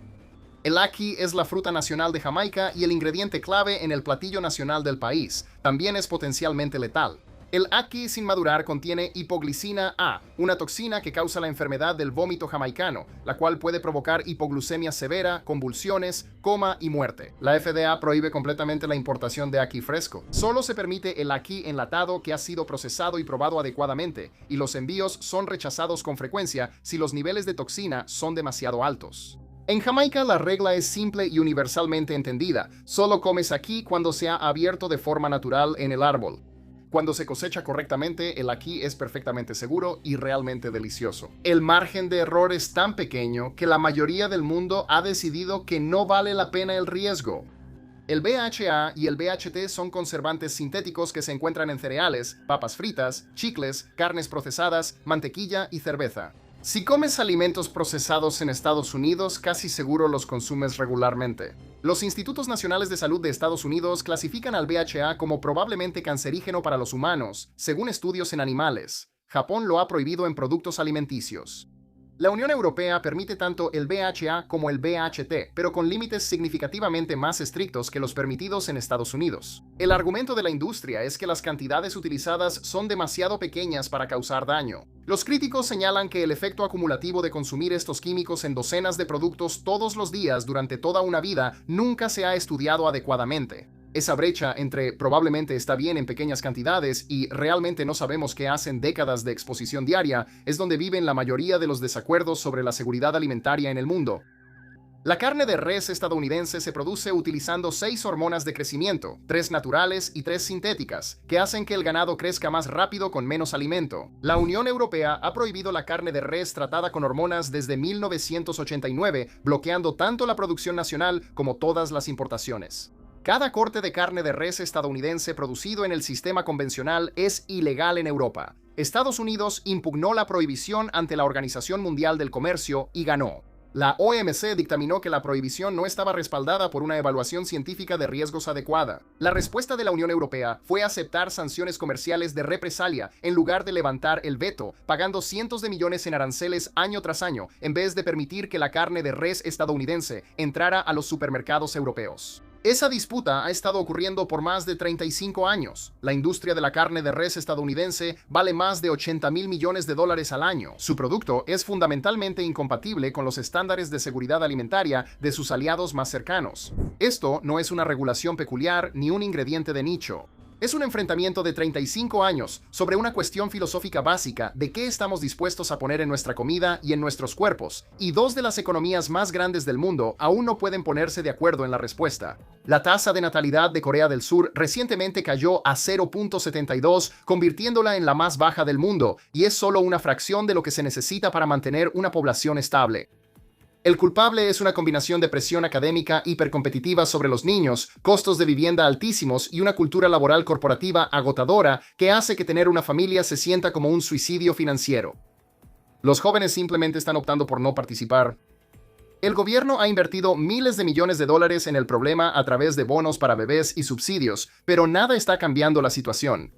El ackee es la fruta nacional de Jamaica y el ingrediente clave en el platillo nacional del país. También es potencialmente letal. El ackee sin madurar contiene hipoglicina A, una toxina que causa la enfermedad del vómito jamaicano, la cual puede provocar hipoglucemia severa, convulsiones, coma y muerte. La FDA prohíbe completamente la importación de ackee fresco. Solo se permite el ackee enlatado que ha sido procesado y probado adecuadamente, y los envíos son rechazados con frecuencia si los niveles de toxina son demasiado altos. En Jamaica la regla es simple y universalmente entendida. Solo comes ackee cuando se ha abierto de forma natural en el árbol. Cuando se cosecha correctamente, el ackee es perfectamente seguro y realmente delicioso. El margen de error es tan pequeño que la mayoría del mundo ha decidido que no vale la pena el riesgo. El BHA y el BHT son conservantes sintéticos que se encuentran en cereales, papas fritas, chicles, carnes procesadas, mantequilla y cerveza. Si comes alimentos procesados en Estados Unidos, casi seguro los consumes regularmente. Los Institutos Nacionales de Salud de Estados Unidos clasifican al BHA como probablemente cancerígeno para los humanos, según estudios en animales. Japón lo ha prohibido en productos alimenticios. La Unión Europea permite tanto el BHA como el BHT, pero con límites significativamente más estrictos que los permitidos en Estados Unidos. El argumento de la industria es que las cantidades utilizadas son demasiado pequeñas para causar daño. Los críticos señalan que el efecto acumulativo de consumir estos químicos en docenas de productos todos los días durante toda una vida nunca se ha estudiado adecuadamente. Esa brecha entre probablemente está bien en pequeñas cantidades y realmente no sabemos qué hacen décadas de exposición diaria es donde viven la mayoría de los desacuerdos sobre la seguridad alimentaria en el mundo. La carne de res estadounidense se produce utilizando 6 hormonas de crecimiento, 3 naturales y 3 sintéticas, que hacen que el ganado crezca más rápido con menos alimento. La Unión Europea ha prohibido la carne de res tratada con hormonas desde 1989, bloqueando tanto la producción nacional como todas las importaciones. Cada corte de carne de res estadounidense producido en el sistema convencional es ilegal en Europa. Estados Unidos impugnó la prohibición ante la Organización Mundial del Comercio y ganó. La OMC dictaminó que la prohibición no estaba respaldada por una evaluación científica de riesgos adecuada. La respuesta de la Unión Europea fue aceptar sanciones comerciales de represalia en lugar de levantar el veto, pagando cientos de millones en aranceles año tras año, en vez de permitir que la carne de res estadounidense entrara a los supermercados europeos. Esa disputa ha estado ocurriendo por más de 35 años. La industria de la carne de res estadounidense vale más de $80,000 millones al año. Su producto es fundamentalmente incompatible con los estándares de seguridad alimentaria de sus aliados más cercanos. Esto no es una regulación peculiar ni un ingrediente de nicho. Es un enfrentamiento de 35 años sobre una cuestión filosófica básica de qué estamos dispuestos a poner en nuestra comida y en nuestros cuerpos, y dos de las economías más grandes del mundo aún no pueden ponerse de acuerdo en la respuesta. La tasa de natalidad de Corea del Sur recientemente cayó a 0.72, convirtiéndola en la más baja del mundo, y es solo una fracción de lo que se necesita para mantener una población estable. El culpable es una combinación de presión académica hipercompetitiva sobre los niños, costos de vivienda altísimos y una cultura laboral corporativa agotadora que hace que tener una familia se sienta como un suicidio financiero. Los jóvenes simplemente están optando por no participar. El gobierno ha invertido miles de millones de dólares en el problema a través de bonos para bebés y subsidios, pero nada está cambiando la situación.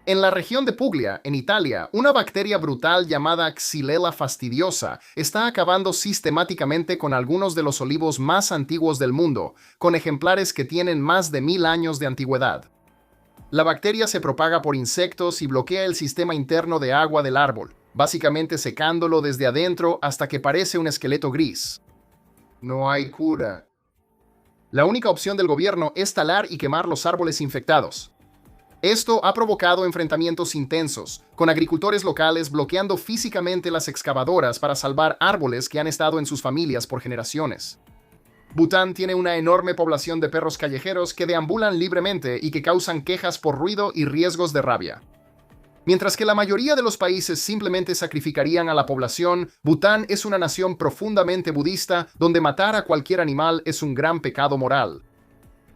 En la región de Puglia, en Italia, una bacteria brutal llamada Xylella fastidiosa está acabando sistemáticamente con algunos de los olivos más antiguos del mundo, con ejemplares que tienen más de 1000 años de antigüedad. La bacteria se propaga por insectos y bloquea el sistema interno de agua del árbol, básicamente secándolo desde adentro hasta que parece un esqueleto gris. No hay cura. La única opción del gobierno es talar y quemar los árboles infectados. Esto ha provocado enfrentamientos intensos, con agricultores locales bloqueando físicamente las excavadoras para salvar árboles que han estado en sus familias por generaciones. Bután tiene una enorme población de perros callejeros que deambulan libremente y que causan quejas por ruido y riesgos de rabia. Mientras que la mayoría de los países simplemente sacrificarían a la población, Bután es una nación profundamente budista donde matar a cualquier animal es un gran pecado moral.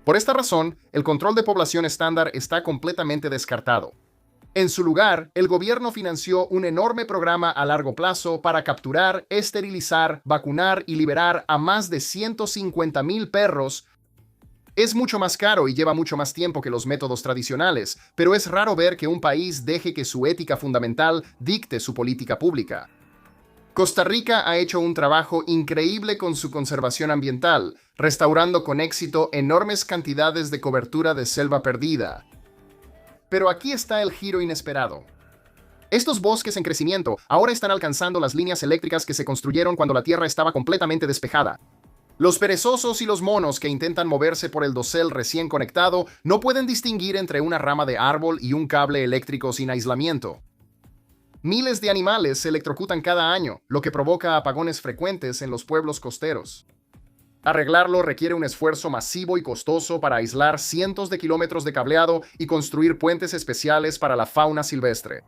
Por esta razón, el control de población estándar está completamente descartado. En su lugar, el gobierno financió un enorme programa a largo plazo para capturar, esterilizar, vacunar y liberar a más de 150,000 perros. Es mucho más caro y lleva mucho más tiempo que los métodos tradicionales, pero es raro ver que un país deje que su ética fundamental dicte su política pública. Costa Rica ha hecho un trabajo increíble con su conservación ambiental, restaurando con éxito enormes cantidades de cobertura de selva perdida. Pero aquí está el giro inesperado. Estos bosques en crecimiento ahora están alcanzando las líneas eléctricas que se construyeron cuando la tierra estaba completamente despejada. Los perezosos y los monos que intentan moverse por el dosel recién conectado no pueden distinguir entre una rama de árbol y un cable eléctrico sin aislamiento. Miles de animales se electrocutan cada año, lo que provoca apagones frecuentes en los pueblos costeros. Arreglarlo requiere un esfuerzo masivo y costoso para aislar cientos de kilómetros de cableado y construir puentes especiales para la fauna silvestre.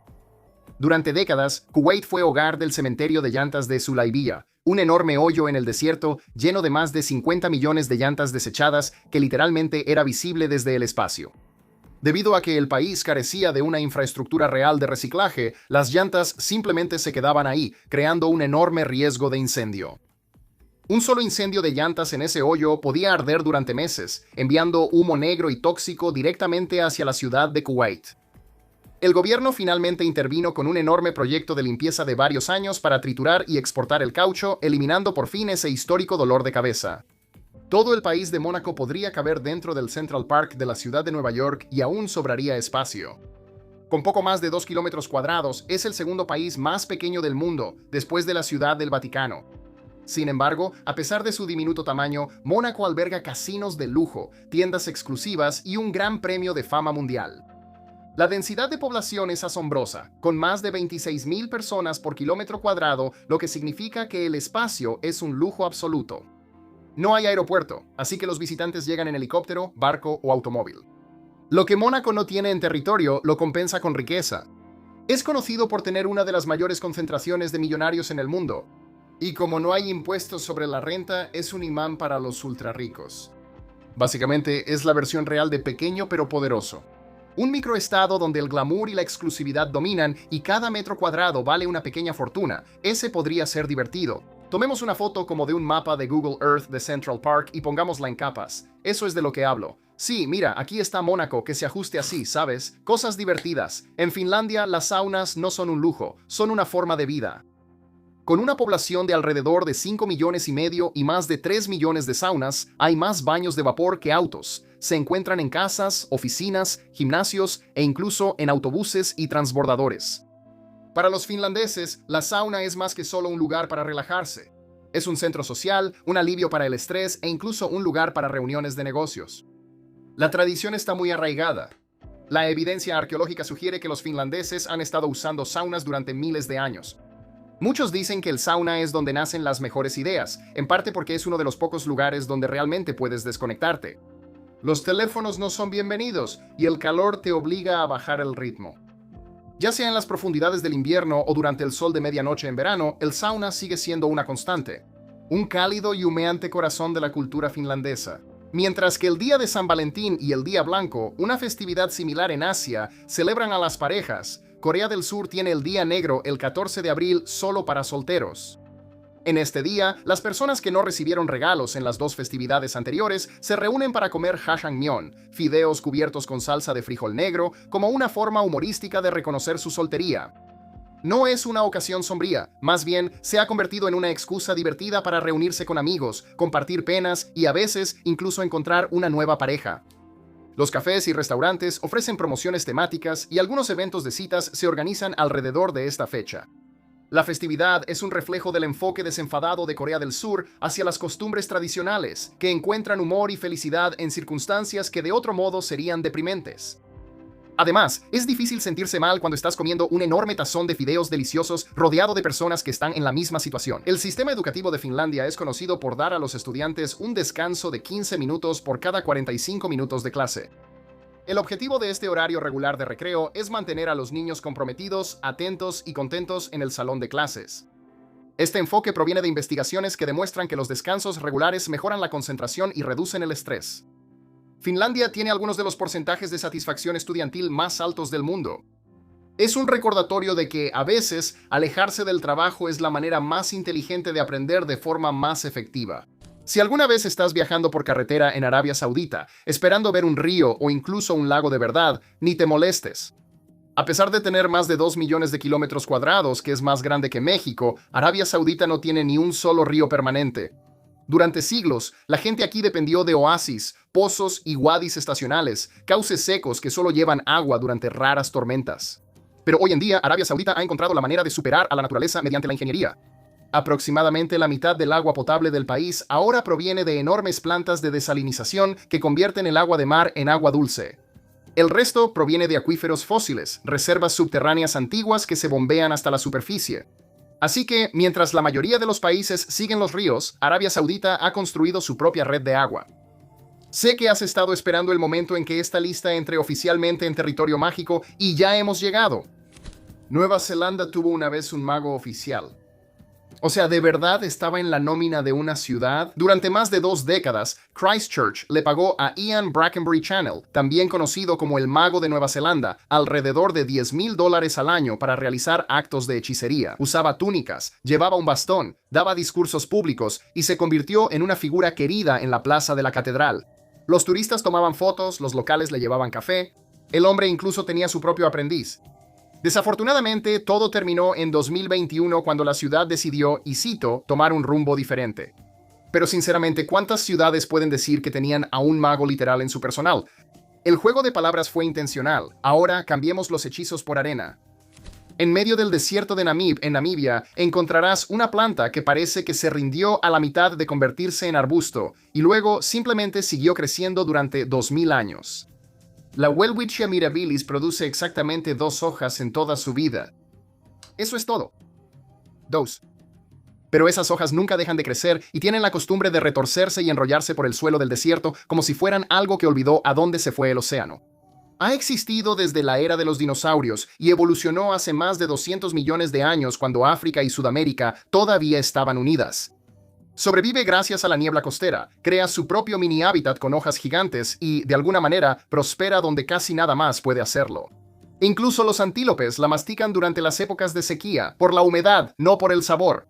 Durante décadas, Kuwait fue hogar del cementerio de llantas de Sulaibiyah, un enorme hoyo en el desierto lleno de más de 50 millones de llantas desechadas que literalmente era visible desde el espacio. Debido a que el país carecía de una infraestructura real de reciclaje, las llantas simplemente se quedaban ahí, creando un enorme riesgo de incendio. Un solo incendio de llantas en ese hoyo podía arder durante meses, enviando humo negro y tóxico directamente hacia la ciudad de Kuwait. El gobierno finalmente intervino con un enorme proyecto de limpieza de varios años para triturar y exportar el caucho, eliminando por fin ese histórico dolor de cabeza. Todo el país de Mónaco podría caber dentro del Central Park de la ciudad de Nueva York y aún sobraría espacio. Con poco más de 2 kilómetros cuadrados, es el segundo país más pequeño del mundo, después de la Ciudad del Vaticano. Sin embargo, a pesar de su diminuto tamaño, Mónaco alberga casinos de lujo, tiendas exclusivas y un gran premio de fama mundial. La densidad de población es asombrosa, con más de 26,000 personas por kilómetro cuadrado, lo que significa que el espacio es un lujo absoluto. No hay aeropuerto, así que los visitantes llegan en helicóptero, barco o automóvil. Lo que Mónaco no tiene en territorio lo compensa con riqueza. Es conocido por tener una de las mayores concentraciones de millonarios en el mundo. Y como no hay impuestos sobre la renta, es un imán para los ultrarricos. Básicamente, es la versión real de pequeño pero poderoso. Un microestado donde el glamour y la exclusividad dominan y cada metro cuadrado vale una pequeña fortuna. Ese podría ser divertido. Tomemos una foto como de un mapa de Google Earth de Central Park y pongámosla en capas. Eso es de lo que hablo. Sí, mira, aquí está Mónaco, que se ajuste así, ¿sabes? Cosas divertidas. En Finlandia, las saunas no son un lujo, son una forma de vida. Con una población de alrededor de 5,5 millones y más de 3 millones de saunas, hay más baños de vapor que autos. Se encuentran en casas, oficinas, gimnasios e incluso en autobuses y transbordadores. Para los finlandeses, la sauna es más que solo un lugar para relajarse. Es un centro social, un alivio para el estrés e incluso un lugar para reuniones de negocios. La tradición está muy arraigada. La evidencia arqueológica sugiere que los finlandeses han estado usando saunas durante miles de años. Muchos dicen que el sauna es donde nacen las mejores ideas, en parte porque es uno de los pocos lugares donde realmente puedes desconectarte. Los teléfonos no son bienvenidos y el calor te obliga a bajar el ritmo. Ya sea en las profundidades del invierno o durante el sol de medianoche en verano, el sauna sigue siendo una constante. Un cálido y humeante corazón de la cultura finlandesa. Mientras que el Día de San Valentín y el Día Blanco, una festividad similar en Asia, celebran a las parejas, Corea del Sur tiene el Día Negro el 14 de abril solo para solteros. En este día, las personas que no recibieron regalos en las dos festividades anteriores se reúnen para comer jajangmyeon, fideos cubiertos con salsa de frijol negro, como una forma humorística de reconocer su soltería. No es una ocasión sombría, más bien se ha convertido en una excusa divertida para reunirse con amigos, compartir penas y a veces incluso encontrar una nueva pareja. Los cafés y restaurantes ofrecen promociones temáticas y algunos eventos de citas se organizan alrededor de esta fecha. La festividad es un reflejo del enfoque desenfadado de Corea del Sur hacia las costumbres tradicionales, que encuentran humor y felicidad en circunstancias que de otro modo serían deprimentes. Además, es difícil sentirse mal cuando estás comiendo un enorme tazón de fideos deliciosos rodeado de personas que están en la misma situación. El sistema educativo de Finlandia es conocido por dar a los estudiantes un descanso de 15 minutos por cada 45 minutos de clase. El objetivo de este horario regular de recreo es mantener a los niños comprometidos, atentos y contentos en el salón de clases. Este enfoque proviene de investigaciones que demuestran que los descansos regulares mejoran la concentración y reducen el estrés. Finlandia tiene algunos de los porcentajes de satisfacción estudiantil más altos del mundo. Es un recordatorio de que, a veces, alejarse del trabajo es la manera más inteligente de aprender de forma más efectiva. Si alguna vez estás viajando por carretera en Arabia Saudita, esperando ver un río o incluso un lago de verdad, ni te molestes. A pesar de tener más de 2 millones de kilómetros cuadrados, que es más grande que México, Arabia Saudita no tiene ni un solo río permanente. Durante siglos, la gente aquí dependió de oasis, pozos y wadis estacionales, cauces secos que solo llevan agua durante raras tormentas. Pero hoy en día, Arabia Saudita ha encontrado la manera de superar a la naturaleza mediante la ingeniería. Aproximadamente la mitad del agua potable del país ahora proviene de enormes plantas de desalinización que convierten el agua de mar en agua dulce. El resto proviene de acuíferos fósiles, reservas subterráneas antiguas que se bombean hasta la superficie. Así que, mientras la mayoría de los países siguen los ríos, Arabia Saudita ha construido su propia red de agua. Sé que has estado esperando el momento en que esta lista entre oficialmente en territorio mágico y ya hemos llegado. Nueva Zelanda tuvo una vez un mago oficial. O sea, ¿de verdad estaba en la nómina de una ciudad? Durante más de 2 décadas, Christchurch le pagó a Ian Brackenbury Channell, también conocido como el Mago de Nueva Zelanda, alrededor de $10,000 al año para realizar actos de hechicería. Usaba túnicas, llevaba un bastón, daba discursos públicos y se convirtió en una figura querida en la plaza de la catedral. Los turistas tomaban fotos, los locales le llevaban café. El hombre incluso tenía su propio aprendiz. Desafortunadamente, todo terminó en 2021 cuando la ciudad decidió, y cito, tomar un rumbo diferente. Pero sinceramente, ¿cuántas ciudades pueden decir que tenían a un mago literal en su personal? El juego de palabras fue intencional. Ahora cambiemos los hechizos por arena. En medio del desierto de Namibia, encontrarás una planta que parece que se rindió a la mitad de convertirse en arbusto, y luego simplemente siguió creciendo durante 2000 años. La Welwitschia mirabilis produce exactamente 2 hojas en toda su vida. Eso es todo. 2. Pero esas hojas nunca dejan de crecer y tienen la costumbre de retorcerse y enrollarse por el suelo del desierto como si fueran algo que olvidó a dónde se fue el océano. Ha existido desde la era de los dinosaurios y evolucionó hace más de 200 millones de años cuando África y Sudamérica todavía estaban unidas. Sobrevive gracias a la niebla costera, crea su propio mini hábitat con hojas gigantes y, de alguna manera, prospera donde casi nada más puede hacerlo. Incluso los antílopes la mastican durante las épocas de sequía, por la humedad, no por el sabor.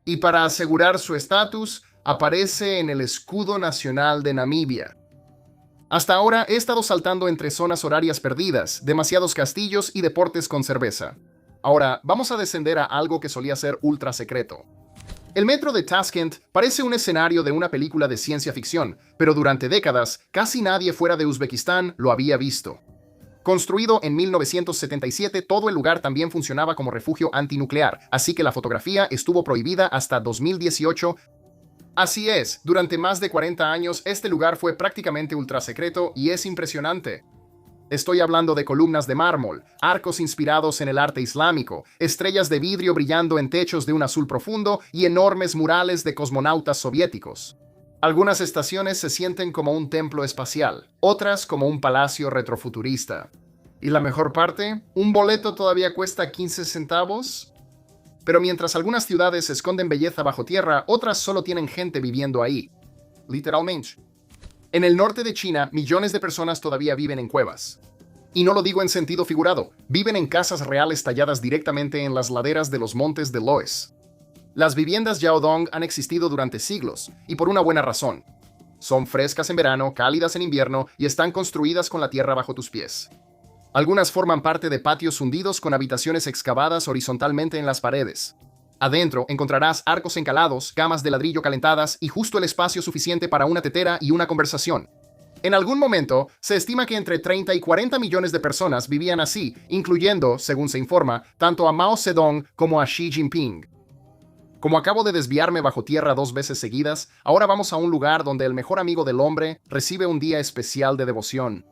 Y para asegurar su estatus, aparece en el escudo nacional de Namibia. Hasta ahora he estado saltando entre zonas horarias perdidas, demasiados castillos y deportes con cerveza. Ahora, vamos a descender a algo que solía ser ultra secreto. El metro de Tashkent parece un escenario de una película de ciencia ficción, pero durante décadas casi nadie fuera de Uzbekistán lo había visto. Construido en 1977, todo el lugar también funcionaba como refugio antinuclear, así que la fotografía estuvo prohibida hasta 2018. Así es, durante más de 40 años este lugar fue prácticamente ultrasecreto y es impresionante. Estoy hablando de columnas de mármol, arcos inspirados en el arte islámico, estrellas de vidrio brillando en techos de un azul profundo y enormes murales de cosmonautas soviéticos. Algunas estaciones se sienten como un templo espacial, otras como un palacio retrofuturista. ¿Y la mejor parte? ¿Un boleto todavía cuesta 15 centavos? Pero mientras algunas ciudades esconden belleza bajo tierra, otras solo tienen gente viviendo ahí. Literalmente. En el norte de China, millones de personas todavía viven en cuevas. Y no lo digo en sentido figurado, viven en casas reales talladas directamente en las laderas de los montes de Loess. Las viviendas Yaodong han existido durante siglos, y por una buena razón. Son frescas en verano, cálidas en invierno, y están construidas con la tierra bajo tus pies. Algunas forman parte de patios hundidos con habitaciones excavadas horizontalmente en las paredes. Adentro encontrarás arcos encalados, camas de ladrillo calentadas y justo el espacio suficiente para una tetera y una conversación. En algún momento, se estima que entre 30 y 40 millones de personas vivían así, incluyendo, según se informa, tanto a Mao Zedong como a Xi Jinping. Como acabo de desviarme bajo tierra 2 veces seguidas, ahora vamos a un lugar donde el mejor amigo del hombre recibe un día especial de devoción.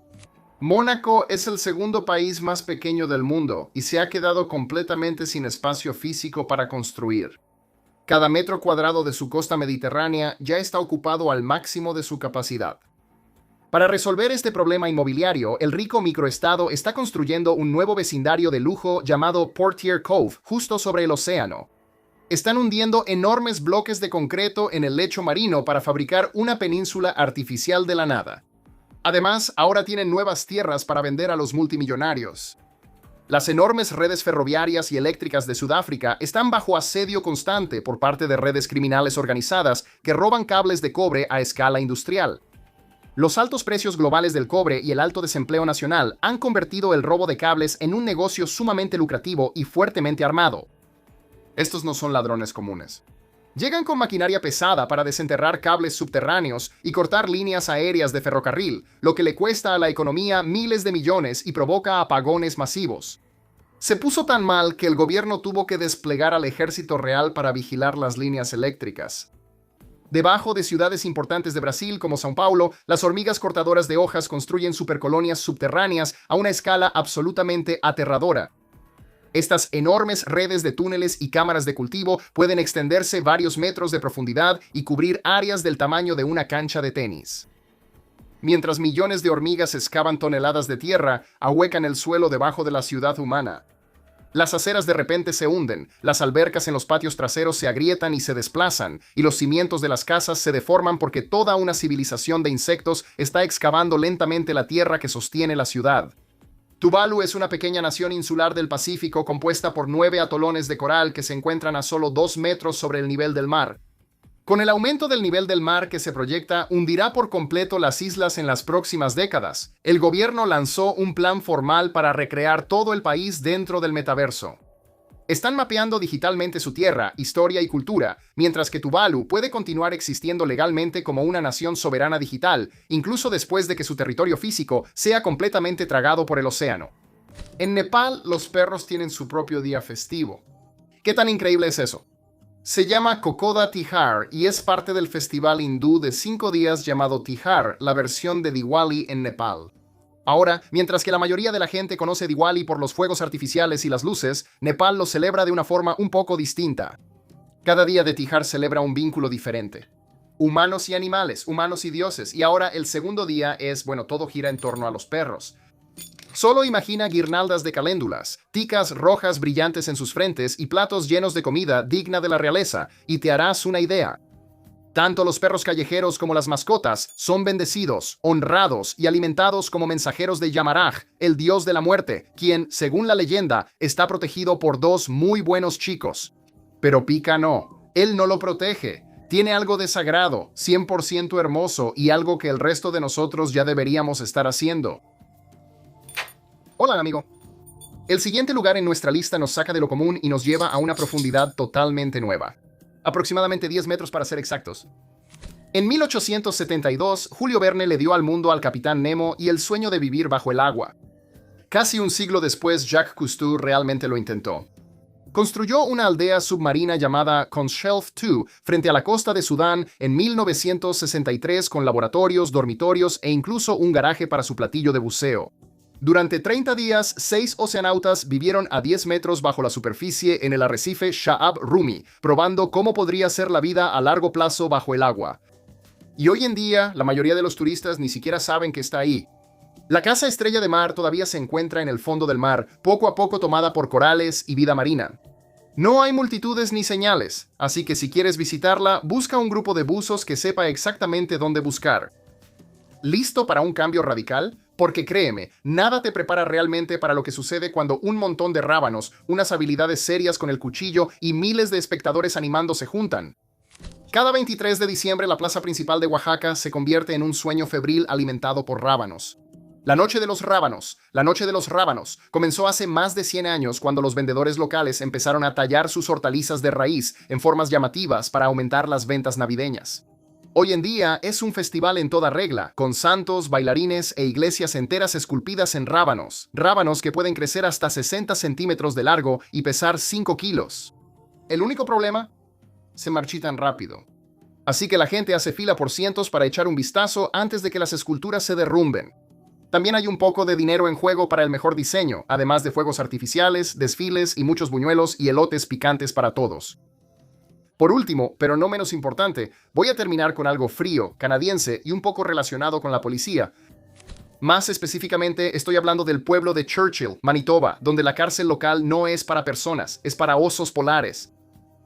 Mónaco es el segundo país más pequeño del mundo y se ha quedado completamente sin espacio físico para construir. Cada metro cuadrado de su costa mediterránea ya está ocupado al máximo de su capacidad. Para resolver este problema inmobiliario, el rico microestado está construyendo un nuevo vecindario de lujo llamado Portier Cove, justo sobre el océano. Están hundiendo enormes bloques de concreto en el lecho marino para fabricar una península artificial de la nada. Además, ahora tienen nuevas tierras para vender a los multimillonarios. Las enormes redes ferroviarias y eléctricas de Sudáfrica están bajo asedio constante por parte de redes criminales organizadas que roban cables de cobre a escala industrial. Los altos precios globales del cobre y el alto desempleo nacional han convertido el robo de cables en un negocio sumamente lucrativo y fuertemente armado. Estos no son ladrones comunes. Llegan con maquinaria pesada para desenterrar cables subterráneos y cortar líneas aéreas de ferrocarril, lo que le cuesta a la economía miles de millones y provoca apagones masivos. Se puso tan mal que el gobierno tuvo que desplegar al ejército real para vigilar las líneas eléctricas. Debajo de ciudades importantes de Brasil como São Paulo, las hormigas cortadoras de hojas construyen supercolonias subterráneas a una escala absolutamente aterradora. Estas enormes redes de túneles y cámaras de cultivo pueden extenderse varios metros de profundidad y cubrir áreas del tamaño de una cancha de tenis. Mientras millones de hormigas excavan toneladas de tierra, ahuecan el suelo debajo de la ciudad humana. Las aceras de repente se hunden, las albercas en los patios traseros se agrietan y se desplazan, y los cimientos de las casas se deforman porque toda una civilización de insectos está excavando lentamente la tierra que sostiene la ciudad. Tuvalu es una pequeña nación insular del Pacífico compuesta por 9 atolones de coral que se encuentran a solo 2 metros sobre el nivel del mar. Con el aumento del nivel del mar que se proyecta, hundirá por completo las islas en las próximas décadas. El gobierno lanzó un plan formal para recrear todo el país dentro del metaverso. Están mapeando digitalmente su tierra, historia y cultura, mientras que Tuvalu puede continuar existiendo legalmente como una nación soberana digital, incluso después de que su territorio físico sea completamente tragado por el océano. En Nepal, los perros tienen su propio día festivo. ¿Qué tan increíble es eso? Se llama Kokoda Tihar y es parte del festival hindú de 5 días llamado Tihar, la versión de Diwali en Nepal. Ahora, mientras que la mayoría de la gente conoce Diwali por los fuegos artificiales y las luces, Nepal lo celebra de una forma un poco distinta. Cada día de Tihar celebra un vínculo diferente. Humanos y animales, humanos y dioses, y ahora el segundo día es, todo gira en torno a los perros. Solo imagina guirnaldas de caléndulas, ticas rojas brillantes en sus frentes y platos llenos de comida digna de la realeza, y te harás una idea. Tanto los perros callejeros como las mascotas son bendecidos, honrados y alimentados como mensajeros de Yamaraj, el dios de la muerte, quien, según la leyenda, está protegido por 2 muy buenos chicos. Pero Pika no, él no lo protege. Tiene algo de sagrado, 100% hermoso y algo que el resto de nosotros ya deberíamos estar haciendo. Hola, amigo. El siguiente lugar en nuestra lista nos saca de lo común y nos lleva a una profundidad totalmente nueva. Aproximadamente 10 metros para ser exactos. En 1872, Julio Verne le dio al mundo al Capitán Nemo y el sueño de vivir bajo el agua. Casi un siglo después, Jacques Cousteau realmente lo intentó. Construyó una aldea submarina llamada Conshelf II frente a la costa de Sudán en 1963 con laboratorios, dormitorios e incluso un garaje para su platillo de buceo. Durante 30 días, 6 oceanautas vivieron a 10 metros bajo la superficie en el arrecife Sha'ab Rumi, probando cómo podría ser la vida a largo plazo bajo el agua. Y hoy en día, la mayoría de los turistas ni siquiera saben que está ahí. La casa estrella de mar todavía se encuentra en el fondo del mar, poco a poco tomada por corales y vida marina. No hay multitudes ni señales, así que si quieres visitarla, busca un grupo de buzos que sepa exactamente dónde buscar. ¿Listo para un cambio radical? Porque créeme, nada te prepara realmente para lo que sucede cuando un montón de rábanos, unas habilidades serias con el cuchillo y miles de espectadores animando se juntan. Cada 23 de diciembre la plaza principal de Oaxaca se convierte en un sueño febril alimentado por rábanos. La noche de los rábanos comenzó hace más de 100 años cuando los vendedores locales empezaron a tallar sus hortalizas de raíz en formas llamativas para aumentar las ventas navideñas. Hoy en día es un festival en toda regla, con santos, bailarines e iglesias enteras esculpidas en rábanos. Rábanos que pueden crecer hasta 60 centímetros de largo y pesar 5 kilos. El único problema, se marchitan rápido. Así que la gente hace fila por cientos para echar un vistazo antes de que las esculturas se derrumben. También hay un poco de dinero en juego para el mejor diseño, además de fuegos artificiales, desfiles y muchos buñuelos y elotes picantes para todos. Por último, pero no menos importante, voy a terminar con algo frío, canadiense y un poco relacionado con la policía. Más específicamente, estoy hablando del pueblo de Churchill, Manitoba, donde la cárcel local no es para personas, es para osos polares.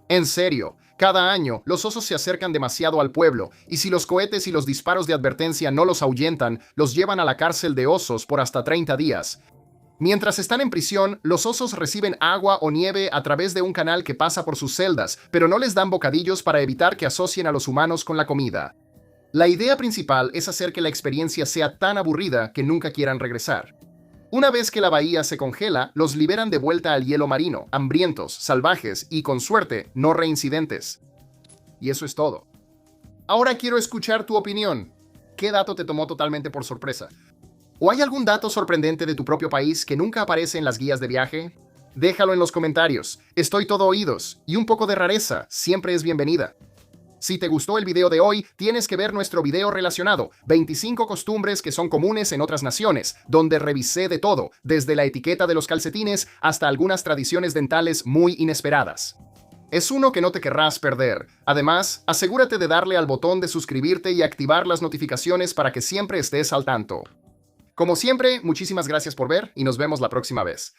En serio, cada año los osos se acercan demasiado al pueblo, y si los cohetes y los disparos de advertencia no los ahuyentan, los llevan a la cárcel de osos por hasta 30 días. Mientras están en prisión, los osos reciben agua o nieve a través de un canal que pasa por sus celdas, pero no les dan bocadillos para evitar que asocien a los humanos con la comida. La idea principal es hacer que la experiencia sea tan aburrida que nunca quieran regresar. Una vez que la bahía se congela, los liberan de vuelta al hielo marino, hambrientos, salvajes y, con suerte, no reincidentes. Y eso es todo. Ahora quiero escuchar tu opinión. ¿Qué dato te tomó totalmente por sorpresa? ¿O hay algún dato sorprendente de tu propio país que nunca aparece en las guías de viaje? Déjalo en los comentarios. Estoy todo oídos, y un poco de rareza siempre es bienvenida. Si te gustó el video de hoy, tienes que ver nuestro video relacionado, 25 costumbres que son comunes en otras naciones, donde revisé de todo, desde la etiqueta de los calcetines hasta algunas tradiciones dentales muy inesperadas. Es uno que no te querrás perder. Además, asegúrate de darle al botón de suscribirte y activar las notificaciones para que siempre estés al tanto. Como siempre, muchísimas gracias por ver y nos vemos la próxima vez.